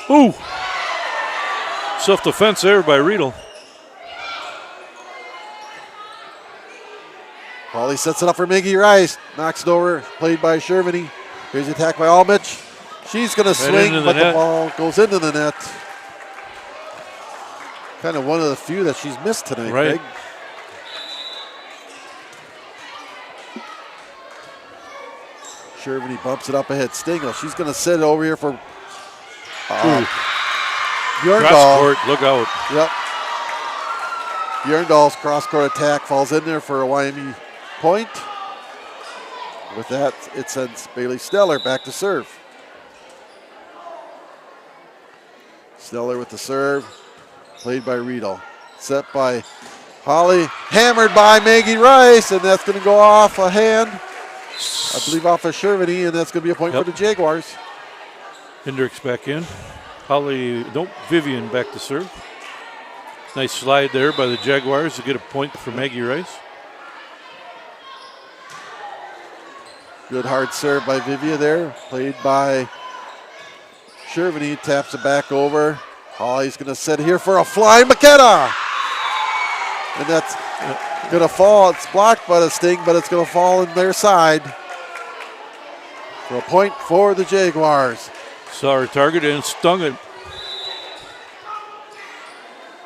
Ooh. Self-defense there by Riedel. Holly sets it up for Maggie Rice. Knocks it over, played by Shervany. Here's the attack by Almich. She's going to swing, but the ball goes into the net. Kind of one of the few that she's missed tonight, right? Greg. Shervany bumps it up ahead. Stingel, she's going to set it over here for Bjorndal. Cross-court, look out. Yep. Bjorndal's cross-court attack falls in there for a YME point. With that, it sends Bailey Steller back to serve. Steller with the serve, played by Riedel. Set by Holly, hammered by Maggie Rice, and that's going to go off a hand. I believe off of Shervany, and that's going to be a point for the Jaguars. Hendricks back in. Holly, Vivian back to serve. Nice slide there by the Jaguars to get a point for Maggie Rice. Good hard serve by Vivia there, played by Shervany. Taps it back over. Holly's going to set here for a flying McKenna. And that's going to fall. It's blocked by the Sting, but it's going to fall in their side. For a point for the Jaguars. Saw her target and stung it.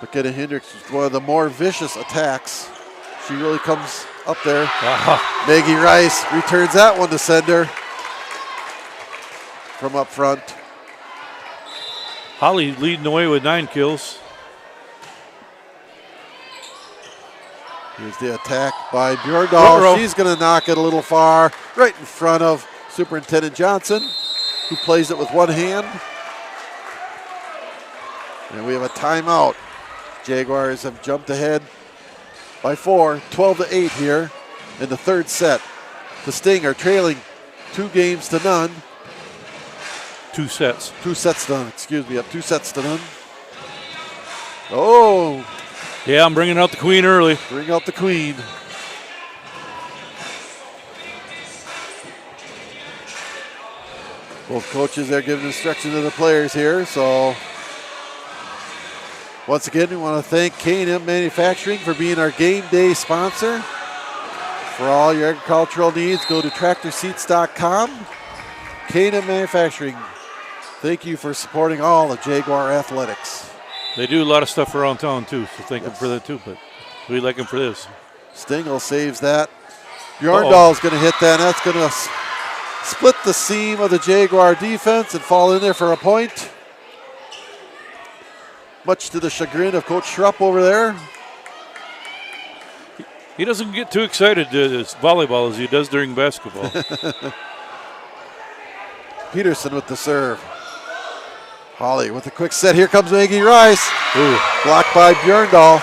McKenna Hendricks is one of the more vicious attacks. She really comes up there. Maggie Rice returns that one to sender from up front. Holly leading the way with 9 kills. Here's the attack by Bjorndal. She's going to knock it a little far, right in front of Superintendent Johnson, who plays it with one hand. And we have a timeout. Jaguars have jumped ahead by 4, 12-8 here in the third set. The Sting are trailing 2 games to none. 2 sets. 2 sets to none, excuse me, up 2 sets to none. Oh. Yeah, I'm bringing out the queen early. Bring out the queen. Both coaches are giving instruction to the players here. So once again, we want to thank K&M Manufacturing for being our game day sponsor. For all your agricultural needs, go to tractorseats.com. K&M Manufacturing, thank you for supporting all of Jaguar athletics. They do a lot of stuff around town too, so thank them for that too, but we like them for this. Stingle saves that. Bjorndal's going to hit that, and that's going to split the seam of the Jaguar defense and fall in there for a point. Much to the chagrin of Coach Schrupp over there. He doesn't get too excited to volleyball as he does during basketball. Peterson with the serve. Holly with a quick set. Here comes Maggie Rice. Ooh. Blocked by Bjorndal.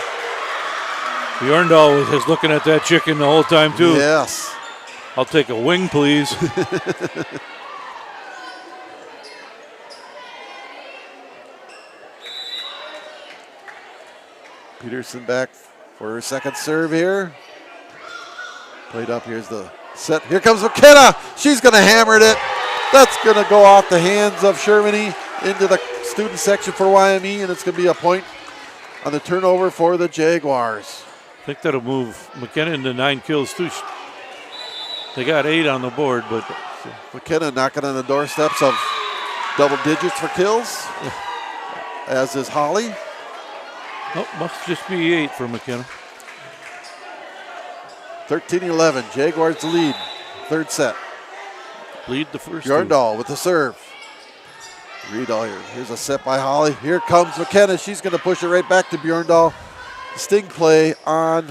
Bjorndal was looking at that chicken the whole time too. Yes. I'll take a wing, please. Peterson back for her second serve here. Played up. Here's the set. Here comes McKenna. She's going to hammer it. That's going to go off the hands of Shermany into the student section for YME, and it's going to be a point on the turnover for the Jaguars. I think that'll move McKenna into 9 kills too. They got 8 on the board, but McKenna knocking on the doorsteps of double digits for kills, as is Holly. oh, must just be 8 for McKenna. 13-11, Jaguars lead, third set. Lead the first. Bjorndal with the serve. Riedel here. Here's a set by Holly. Here comes McKenna. She's going to push it right back to Bjorndal. Sting play on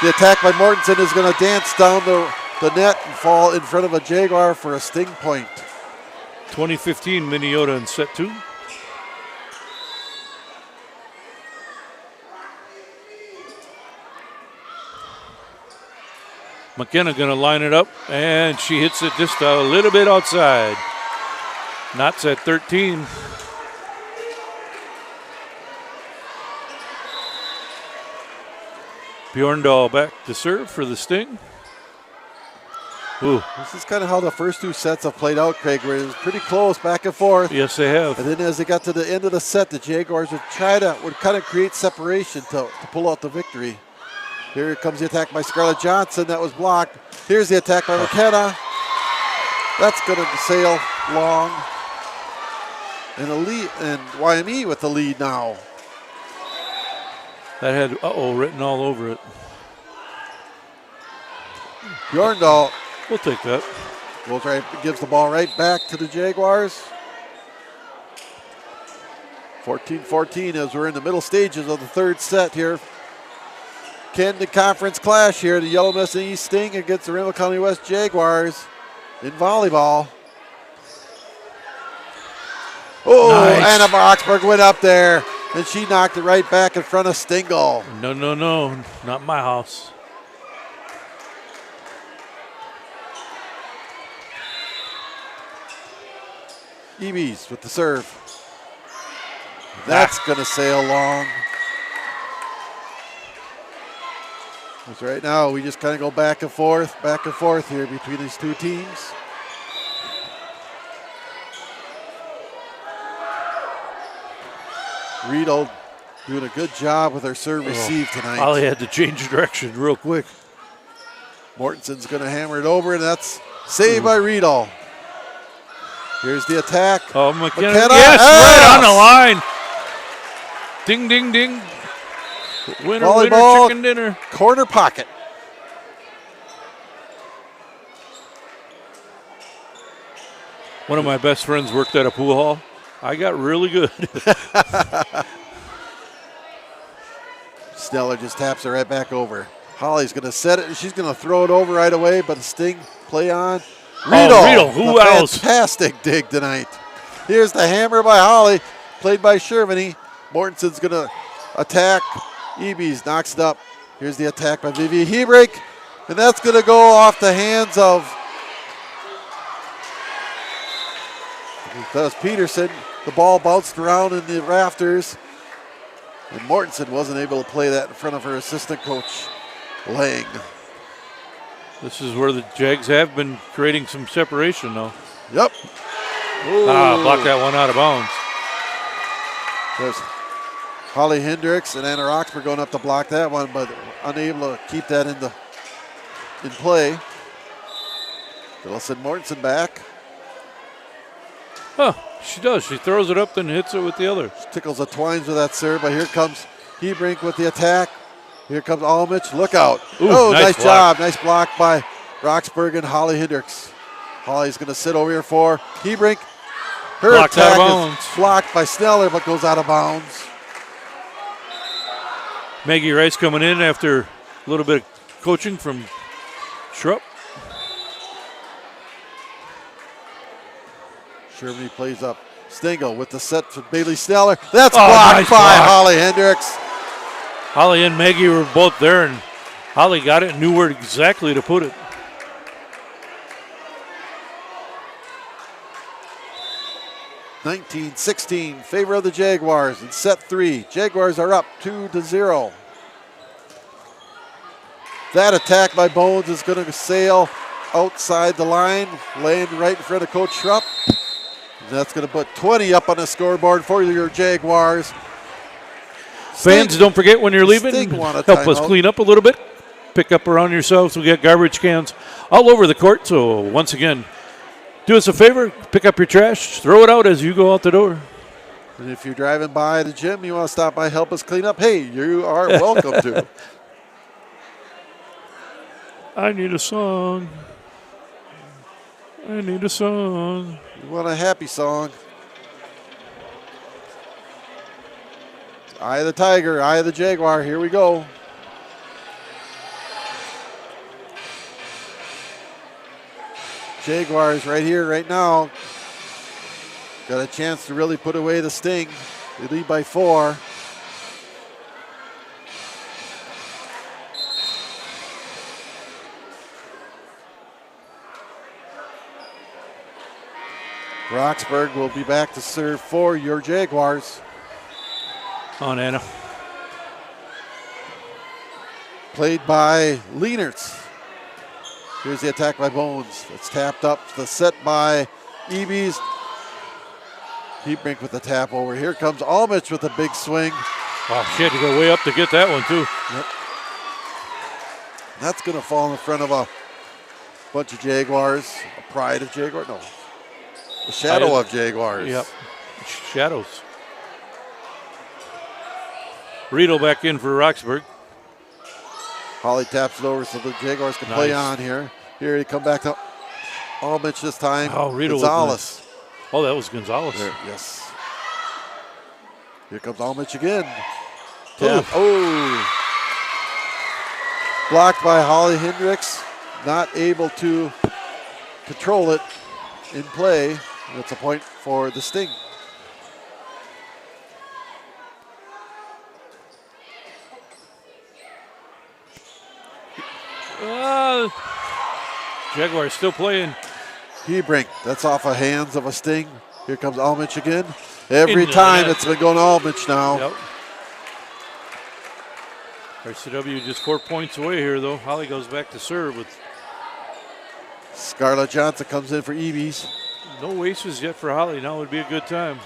the attack by Mortensen is going to dance down the net and fall in front of a Jaguar for a Sting point. 2015 Minnesota in set 2. McKenna going to line it up, and she hits it just a little bit outside. Not set 13. Bjorndal back to serve for the Sting. Ooh. This is kind of how the first 2 sets have played out, Craig, where it was pretty close back and forth. Yes, they have. And then as they got to the end of the set, the Jaguars would kind of create separation to pull out the victory. Here comes the attack by Scarlett Johnson. That was blocked. Here's the attack by McKenna. That's going to sail long. And a lead, and YME with the lead now. That had written all over it. Bjorndal We'll take that. gives the ball right back to the Jaguars. 14-14 as we're in the middle stages of the third set here. Camden Conference clash here. The Yellow Mist and East Sting against the Rainbow County West Jaguars in volleyball. Oh, Nice. Anna Broxberg went up there, and she knocked it right back in front of Stingle. No, not my house. Ebes with the serve. That's going to sail long. Because right now we just kind of go back and forth here between these 2 teams. Riedel doing a good job with her serve receive tonight. Holly had to change direction real quick. Mortensen's going to hammer it over, and that's saved by Riedel. Here's the attack. Oh, McKenna. McKenna, Yes, yes! right on the line. Ding, ding, ding. Winner, Volleyball. winner, chicken dinner. Corner pocket. One of my best friends worked at a pool hall. I got really good. Sneller just taps it right back over. Holly's going to set it, and she's going to throw it over right away, but the Sting play on. Riedel, who a else? Fantastic dig tonight. Here's the hammer by Holly, played by Shermany. Mortensen's going to attack. Ebes knocks it up. Here's the attack by Vivi Hebrake, and that's going to go off the hands of that was Peterson. The ball bounced around in the rafters, and Mortensen wasn't able to play that in front of her assistant coach, Lang. This is where the Jags have been creating some separation now. Yep. Blocked that one out of bounds. There's Holly Hendricks and Anna Roxburgh going up to block that one, but unable to keep that in play. Wilson Mortensen back. Huh, she does. She throws it up, then hits it with the other. Tickles the twines with that serve, but here comes Hebrink with the attack. Here comes Almich. Look out. Ooh, nice block. job. Nice block by Roxburgh and Holly Hendricks. Holly's going to sit over here for Hebrink. Her Blocked out of attack bounds. is blocked by Sneller, but goes out of bounds. Maggie Rice coming in after a little bit of coaching from Schrupp. Germany plays up. Stengel with the set for Bailey Sneller. That's blocked nice by block. Holly Hendricks. Holly and Maggie were both there, and Holly got it and knew where exactly to put it. (19-16) favor of the Jaguars in set 3. Jaguars are up 2-0. That attack by Bones is going to sail outside the line, laying right in front of Coach Schrupp. That's going to put 20 up on the scoreboard for your Jaguars. Fans, don't forget when you're leaving, Sting won a help us timeout. clean up a little bit. Pick up around yourselves. We got garbage cans all over the court. So once again, do us a favor, pick up your trash, throw it out as you go out the door. And if you're driving by the gym, you want to stop by, help us clean up, hey, you are welcome to. I need a song. I need a song. You want a happy song. Eye of the Tiger, Eye of the Jaguar, here we go. Jaguars right here, right now. Got a chance to really put away the Sting. They lead by 4. Roxburgh will be back to serve for your Jaguars. On Anna. Played by Leenertz. Here's the attack by Bones. It's tapped up. The set by Ebies. Hebrink with the tap over. Here comes Almich with a big swing. Wow, she had to go way up to get that one, too. Yep. That's going to fall in front of a bunch of Jaguars. A pride of Jaguars? No. The shadow of Jaguars. Yep. Shadows. Riedel back in for Roxburgh. Holly taps it over so the Jaguars can play on here. Here he come back to Almich this time. Oh, Riedel. Gonzalez. Oh, that was Gonzalez. There, yes. Here comes Almich again. Tap. Oh. Blocked by Holly Hendricks. Not able to control it in play. That's a point for the Sting. Jaguars still playing. Hebrink, that's off the hands of a Sting. Here comes Almich again. Every Into time the net. it's been going to Almich now. Yep. RCW just 4 points away here, though. Holly goes back to serve with Scarlett Johnson comes in for Ebies. no aces yet for Holly. Now would be a good time.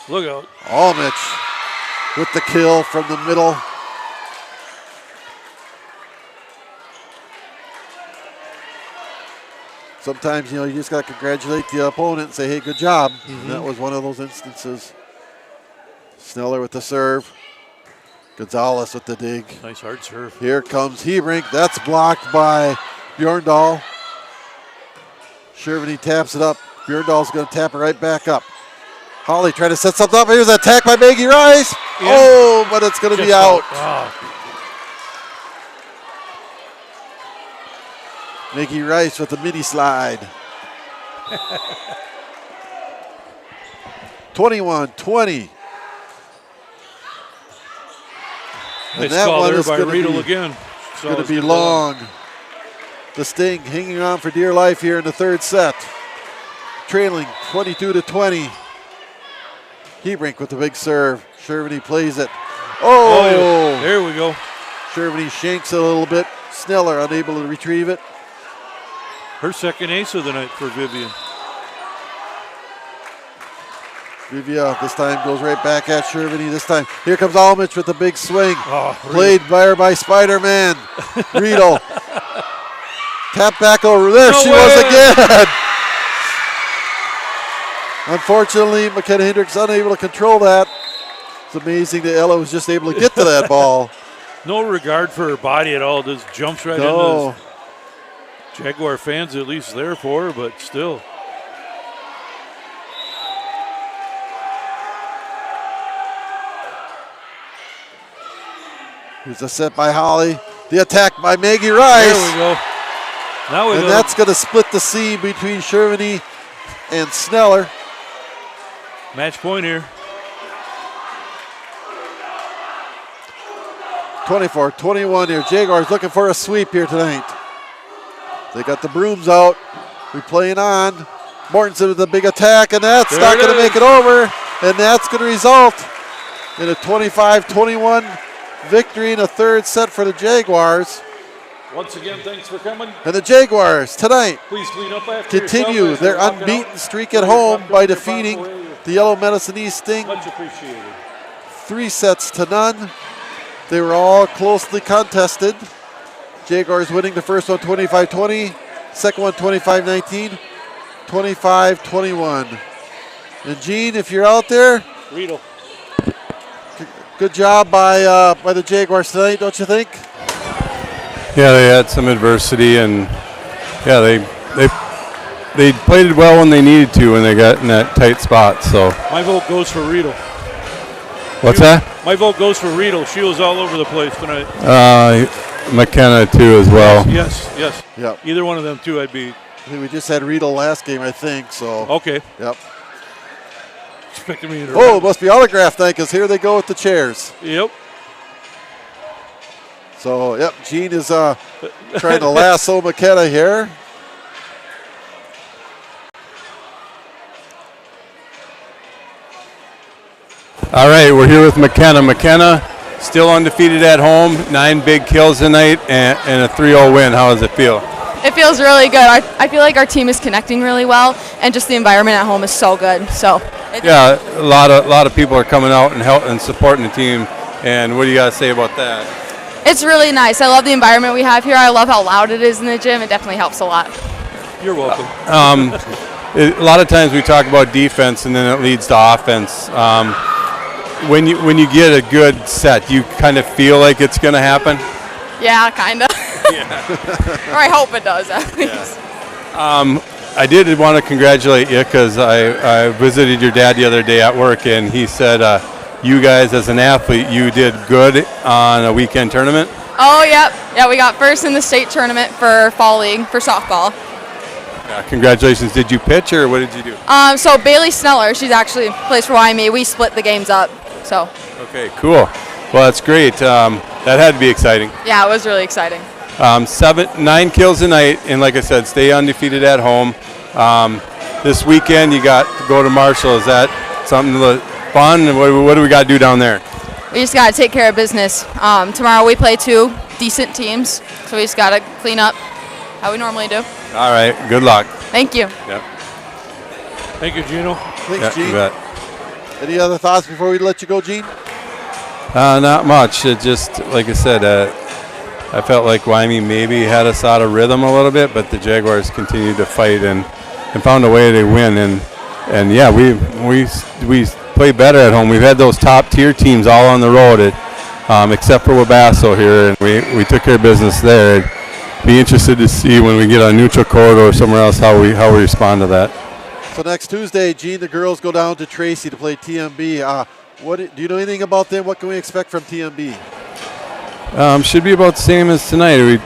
Look out. Almich with the kill from the middle. Sometimes, you just got to congratulate the opponent and say, hey, good job. And that was one of those instances. Sneller with the serve. Gonzalez with the dig. Nice hard serve. Here comes Hebrink. That's blocked by Bjorndal. Shervany taps it up. Bjorndal's going to tap it right back up. Holly trying to set something up. Here's an attack by Maggie Rice. Yeah. Oh, but it's going to be out. Wow. Maggie Rice with the mini slide. 21-20. Nice that call one there is by gonna Riedel be- again. Going to be long. The Sting hanging on for dear life here in the third set. Trailing 22-20. Hebrink with the big serve. Shervany plays it. Oh! There we go. Shervany shanks it a little bit. Sneller unable to retrieve it. Her second ace of the night for Vivian. Rivia this time goes right back at Shervany. This time, here comes Almich with the big swing. Oh, Played by her by Spider-Man. Riedel. Tap back over. There No she way. was again. Unfortunately, McKenna Hendricks unable to control that. It's amazing that Ella was just able to get to that ball. No regard for her body at all. Just jumps right No. into this. Jaguar fans at least there for her, but still. Here's a set by Holly. The attack by Maggie Rice. There we go. Now we And go. that's going to split the sea between Shervany and Sneller. Match point here. 24-21 here. Jaguars looking for a sweep here tonight. They got the brooms out. We playing on. Mortensen with a big attack, and that's There not it going to is. make it over. And that's going to result in a 25-21 victory in a third set for the Jaguars. Once again, thanks for coming. And the Jaguars tonight Please clean up after continue yourself as their you walk unbeaten out. streak at Please home walk by up your defeating back away. the Yellow Medicine East Sting Much appreciated. 3-0. They were all closely contested. Jaguars winning the first one 25-20, second one 25-19, 25-21. And Gene, if you're out there, Riedel. good job by the Jaguars tonight, don't you think? Yeah, they had some adversity, and yeah, they played it well when they needed to when they got in that tight spot. So My vote goes for Riedel. what's that? My vote goes for Riedel. She was all over the place tonight. McKenna too as well. Yes, yes. Yep. Either one of them two I'd be. I think we just had Riedel last game, I think, so. Okay. Yep. Expecting me to. Oh, it must be autograph night because here they go with the chairs. Yep. So, yep, Gene is trying to lasso McKenna here. All right, we're here with McKenna. McKenna still undefeated at home, 9 big kills tonight, and a 3-0 win. How does it feel? It feels really good. I feel like our team is connecting really well, and just the environment at home is so good. So, Yeah, a lot of people are coming out and help and supporting the team. And what do you got to say about that? it's really nice. I love the environment we have here. I love how loud it is in the gym. It definitely helps a lot. You're welcome. A lot of times we talk about defense and then it leads to offense. When you get a good set, you kind of feel like it's going to happen. Yeah, kind of. Or I hope it does, at least. I did want to congratulate you because I visited your dad the other day at work, and he said you guys as an athlete, you did good on a weekend tournament. Oh, yep. Yeah, we got first in the state tournament for fall league for softball. Yeah, congratulations. Did you pitch or what did you do? So Bailey Sneller, she's actually plays for YME. We split the games up. So, Okay, cool. Well, that's great. That had to be exciting. yeah, it was really exciting. 9 kills a night, and like I said, stay undefeated at home. This weekend you got to go to Marshall. Is that something fun? What do we got to do down there? We just got to take care of business. Tomorrow we play 2 decent teams, so we just got to clean up how we normally do. All right, good luck. Thank you. Yep. Thank you, Gino. Thanks, You Gene. bet. Any other thoughts before we let you go, Gene? Not much. It just, like I said, I felt like YME maybe had us out of rhythm a little bit, but the Jaguars continued to fight and found a way to win. And yeah, we play better at home. We've had those top tier teams all on the road, except for Wabasso here, and we took care of business there. I'd be interested to see when we get on neutral court or somewhere else how we respond to that. So next Tuesday, Gene, the girls go down to Tracy to play TMB. Do you know anything about them? What can we expect from TMB? Should be about the same as tonight. We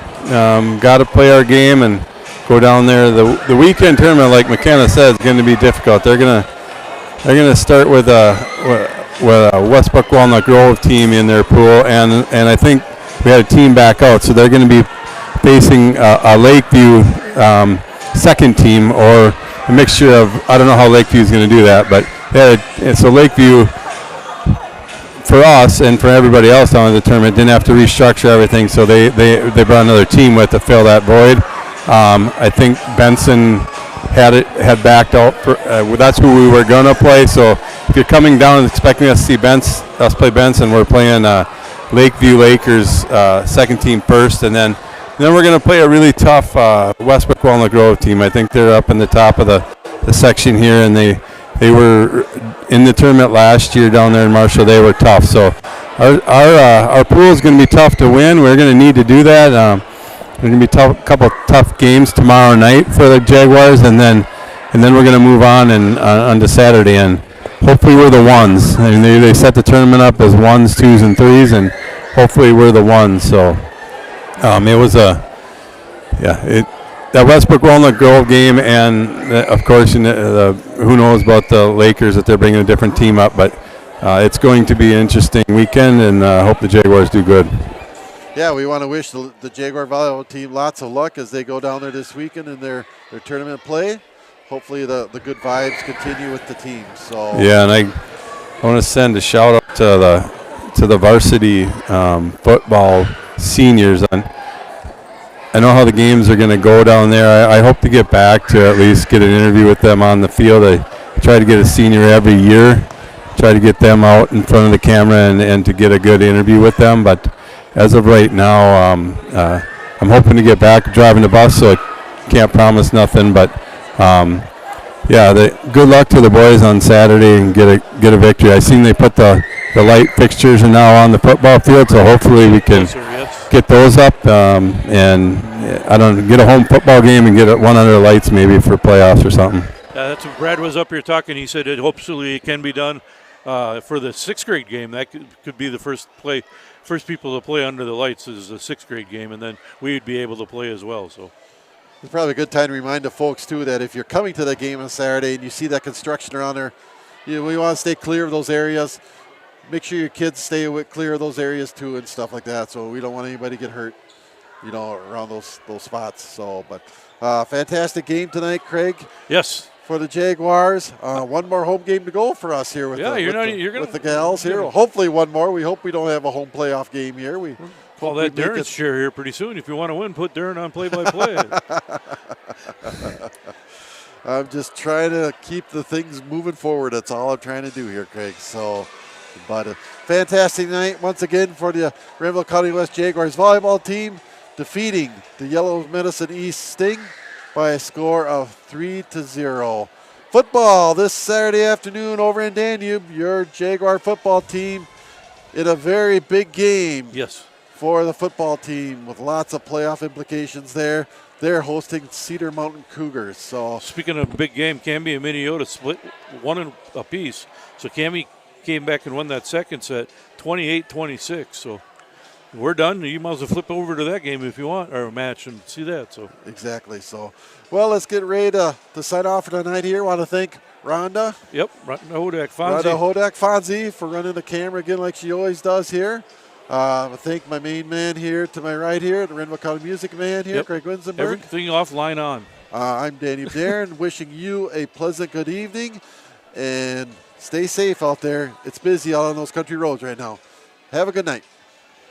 got to play our game and go down there. The weekend tournament, like McKenna said, is going to be difficult. They're gonna start with a Westbrook Walnut Grove team in their pool, and I think we had a team back out, so they're going to be facing a Lakeview second team or a mixture of, I don't know how Lakeview is going to do that, but so Lakeview, for us and for everybody else down in the tournament, didn't have to restructure everything, so they brought another team with to fill that void. I think Benson had backed out. That's who we were gonna play. So if you're coming down and expecting us to see us play Benson, we're playing Lakeview Lakers second team first, and then we're gonna play a really tough Westbrook Walnut Grove team. I think they're up in the top of the section here, and they were in the tournament last year down there in Marshall. They were tough. So our pool is going to be tough to win. We're going to need to do that. There's going to be a couple tough games tomorrow night for the Jaguars, and then we're going to move on onto Saturday, and hopefully we're the ones. I mean, they set the tournament up as 1s, 2s, and 3s, and hopefully we're the ones. So it was that Westbrook Walnut Grove game, and of course, who knows about the Lakers, that they're bringing a different team up, but it's going to be an interesting weekend, and hope the Jaguars do good. Yeah, we want to wish the Jaguar volleyball team lots of luck as they go down there this weekend in their tournament play. Hopefully the good vibes continue with the team. So yeah, and I want to send a shout out to the varsity football seniors. I know how the games are going to go down there. I hope to get back to at least get an interview with them on the field. I try to get a senior every year, try to get them out in front of the camera and to get a good interview with them. But as of right now, I'm hoping to get back driving the bus, so I can't promise nothing. But good luck to the boys on Saturday and get a victory. I seen they put the light fixtures are now on the football field, so hopefully we can get those up and get a home football game and get one under the lights maybe for playoffs or something. That's what Brad was up here talking. He said hopefully it can be done for the 6th grade game. That could be the first people to play under the lights is the 6th grade game, and then we'd be able to play as well. So it's probably a good time to remind the folks too that if you're coming to that game on Saturday and you see that construction around there, we want to stay clear of those areas. Make sure your kids stay clear of those areas too and stuff like that. So we don't want anybody to get hurt, around those spots. So, but fantastic game tonight, Craig. Yes. For the Jaguars, one more home game to go for us here with the gals here. Hopefully one more. We hope we don't have a home playoff game here. We call that Darren's share here pretty soon. If you want to win, put Darren on play-by-play. I'm just trying to keep the things moving forward. That's all I'm trying to do here, Craig. So, but a fantastic night once again for the Renville County West Jaguars volleyball team, defeating the Yellow Medicine East Sting by a score of 3-0. Football this Saturday afternoon over in Danube. Your Jaguar football team in a very big game. Yes. For the football team with lots of playoff implications there. They're hosting Cedar Mountain Cougars. So speaking of big game, Canby and Minneota split 1 apiece. So Canby came back and won that second set 28-26. So we're done. You might as well flip over to that game if you want, or match, and see that. So exactly. So, well, let's get ready to sign off for tonight here. Want to thank Rhonda. Yep, Rhonda Hodak-Fonzie for running the camera again like she always does here. I thank my main man here to my right here, the Renville County Music Man here, Greg Winsenberg. Everything offline on. I'm Danny Darren, wishing you a pleasant good evening, and stay safe out there. It's busy out on those country roads right now. Have a good night.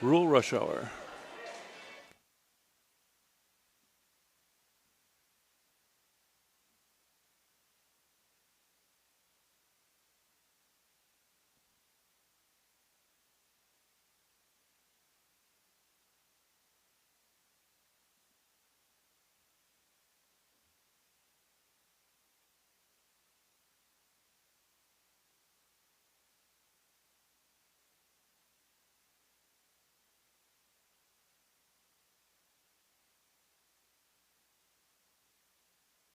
Rural rush hour.